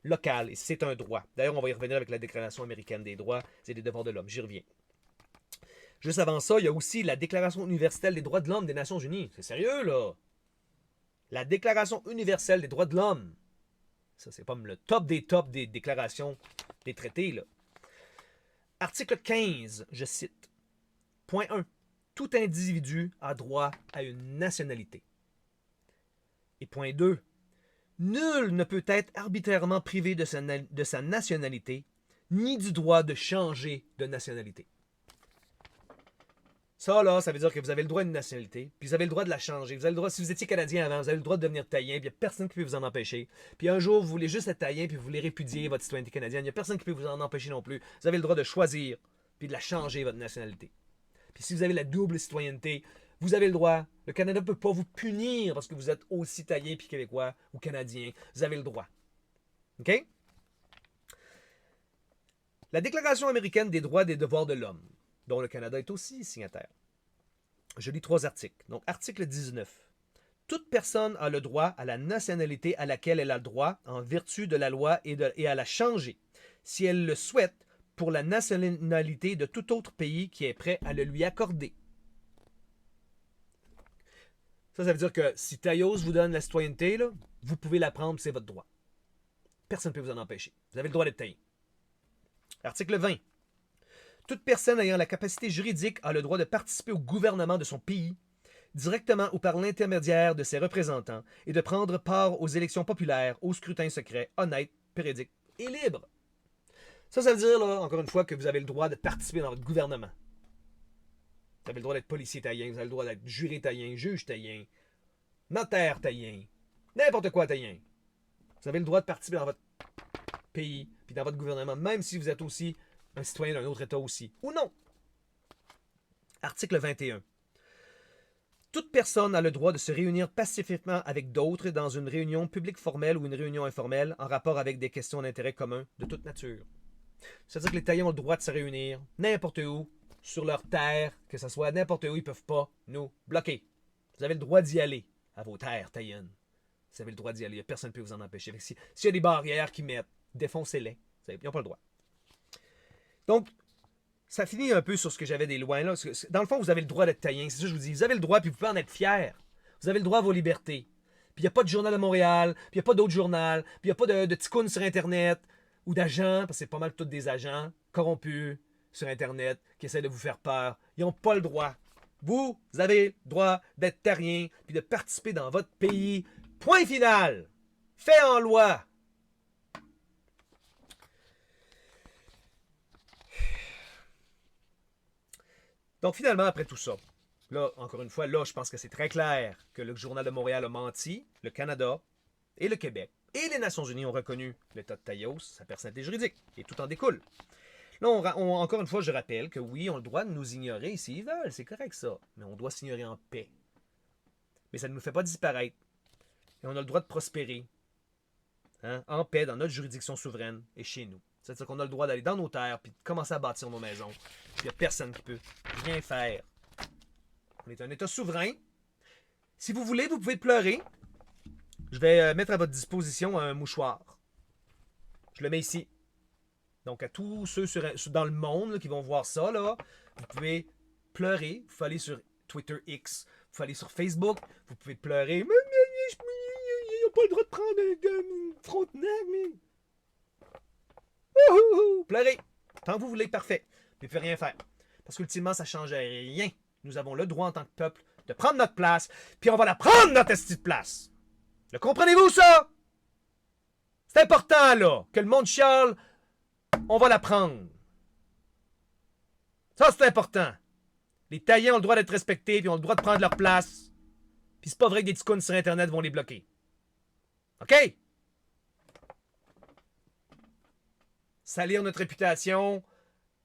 local et c'est un droit. D'ailleurs, on va y revenir avec la Déclaration américaine des droits et des devoirs de l'homme. J'y reviens. Juste avant ça, il y a aussi la Déclaration universelle des droits de l'homme des Nations unies. C'est sérieux, là? La Déclaration universelle des droits de l'homme. Ça, c'est pas le top des tops des déclarations des traités, là. Article 15, je cite. Point 1. Tout individu a droit à une nationalité. Et point 2. Nul ne peut être arbitrairement privé de sa nationalité, ni du droit de changer de nationalité. Ça, là, ça veut dire que vous avez le droit à une nationalité, puis vous avez le droit de la changer. Vous avez le droit, si vous étiez Canadien avant, vous avez le droit de devenir Taïen, puis il n'y a personne qui peut vous en empêcher. Puis un jour, vous voulez juste être Taïen, puis vous voulez répudier votre citoyenneté canadienne, il n'y a personne qui peut vous en empêcher non plus. Vous avez le droit de choisir, puis de la changer, votre nationalité. Puis si vous avez la double citoyenneté, vous avez le droit. Le Canada ne peut pas vous punir parce que vous êtes aussi Taïen, puis Québécois, ou Canadien. Vous avez le droit. OK? La Déclaration américaine des droits et des devoirs de l'homme, dont le Canada est aussi signataire. Je lis 3 articles. Donc, article 19. Toute personne a le droit à la nationalité à laquelle elle a le droit en vertu de la loi et à la changer, si elle le souhaite, pour la nationalité de tout autre pays qui est prêt à le lui accorder. Ça veut dire que si Taïos vous donne la citoyenneté, là, vous pouvez la prendre, c'est votre droit. Personne ne peut vous en empêcher. Vous avez le droit d'être Taïen. Article 20. Toute personne ayant la capacité juridique a le droit de participer au gouvernement de son pays, directement ou par l'intermédiaire de ses représentants, et de prendre part aux élections populaires, au scrutin secret, honnête, périodique et libre. Ça veut dire, là, encore une fois, que vous avez le droit de participer dans votre gouvernement. Vous avez le droit d'être policier taïen, vous avez le droit d'être juré taïen, juge taïen, notaire taïen, n'importe quoi taïen. Vous avez le droit de participer dans votre pays, puis dans votre gouvernement, même si vous êtes aussi un citoyen d'un autre État aussi, ou non. Article 21. Toute personne a le droit de se réunir pacifiquement avec d'autres dans une réunion publique formelle ou une réunion informelle en rapport avec des questions d'intérêt commun de toute nature. C'est-à-dire que les Taïens ont le droit de se réunir n'importe où, sur leur terre, que ce soit n'importe où, ils ne peuvent pas nous bloquer. Vous avez le droit d'y aller à vos terres taïennes. Vous avez le droit d'y aller, personne ne peut vous en empêcher. S'il y a des barrières qui mettent, défoncez-les. Ils n'ont pas le droit. Donc, ça finit un peu sur ce que j'avais des lois là. Dans le fond, vous avez le droit d'être taïen. C'est ça que je vous dis. Vous avez le droit, puis vous pouvez en être fier. Vous avez le droit à vos libertés. Puis il n'y a pas de journal de Montréal, puis il n'y a pas d'autres journal, puis il n'y a pas de ticounes sur Internet, ou d'agents, parce que c'est pas mal tous des agents corrompus sur Internet qui essaient de vous faire peur. Ils n'ont pas le droit. Vous avez le droit d'être taïen, puis de participer dans votre pays. Point final. Fait en loi. Donc finalement, après tout ça, là, encore une fois, là, je pense que c'est très clair que le Journal de Montréal a menti, le Canada et le Québec et les Nations Unies ont reconnu l'État de Taïos, sa personnalité juridique, et tout en découle. Là, encore une fois, je rappelle que oui, on a le droit de nous ignorer s'ils veulent, c'est correct ça, mais on doit s'ignorer en paix. Mais ça ne nous fait pas disparaître. Et on a le droit de prospérer, hein, en paix, dans notre juridiction souveraine et chez nous. C'est-à-dire qu'on a le droit d'aller dans nos terres puis de commencer à bâtir nos maisons. Il n'y a personne qui peut rien faire. On est un État souverain. Si vous voulez, vous pouvez pleurer. Je vais mettre à votre disposition un mouchoir. Je le mets ici. Donc, à tous ceux dans le monde là, qui vont voir ça, là, vous pouvez pleurer. Vous pouvez aller sur Twitter X. Vous pouvez aller sur Facebook. Vous pouvez pleurer. Mais ils n'ont pas le droit de prendre un Frontenac, mais... Pleurez. Tant que vous voulez, parfait. Mais ne pouvez rien faire. Parce qu'ultimement, ça ne change rien. Nous avons le droit en tant que peuple de prendre notre place, puis on va la prendre, notre petite place. Le comprenez-vous, ça? C'est important, là, que le monde chiale, on va la prendre. Ça, c'est important. Les Taïens ont le droit d'être respectés, puis ont le droit de prendre leur place. Puis c'est pas vrai que des ticounes sur Internet vont les bloquer. OK? Salir notre réputation,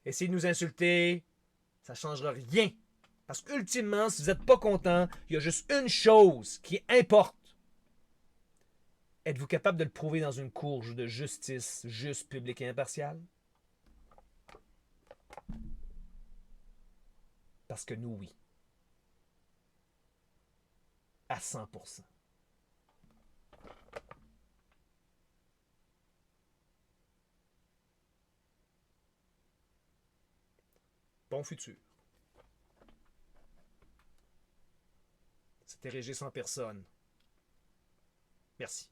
essayer de nous insulter, ça ne changera rien. Parce qu'ultimement, si vous n'êtes pas content, il y a juste une chose qui importe. Êtes-vous capable de le prouver dans une cour de justice juste, publique et impartiale? Parce que nous, oui. À 100%. Bon futur. C'était Régis en personne. Merci.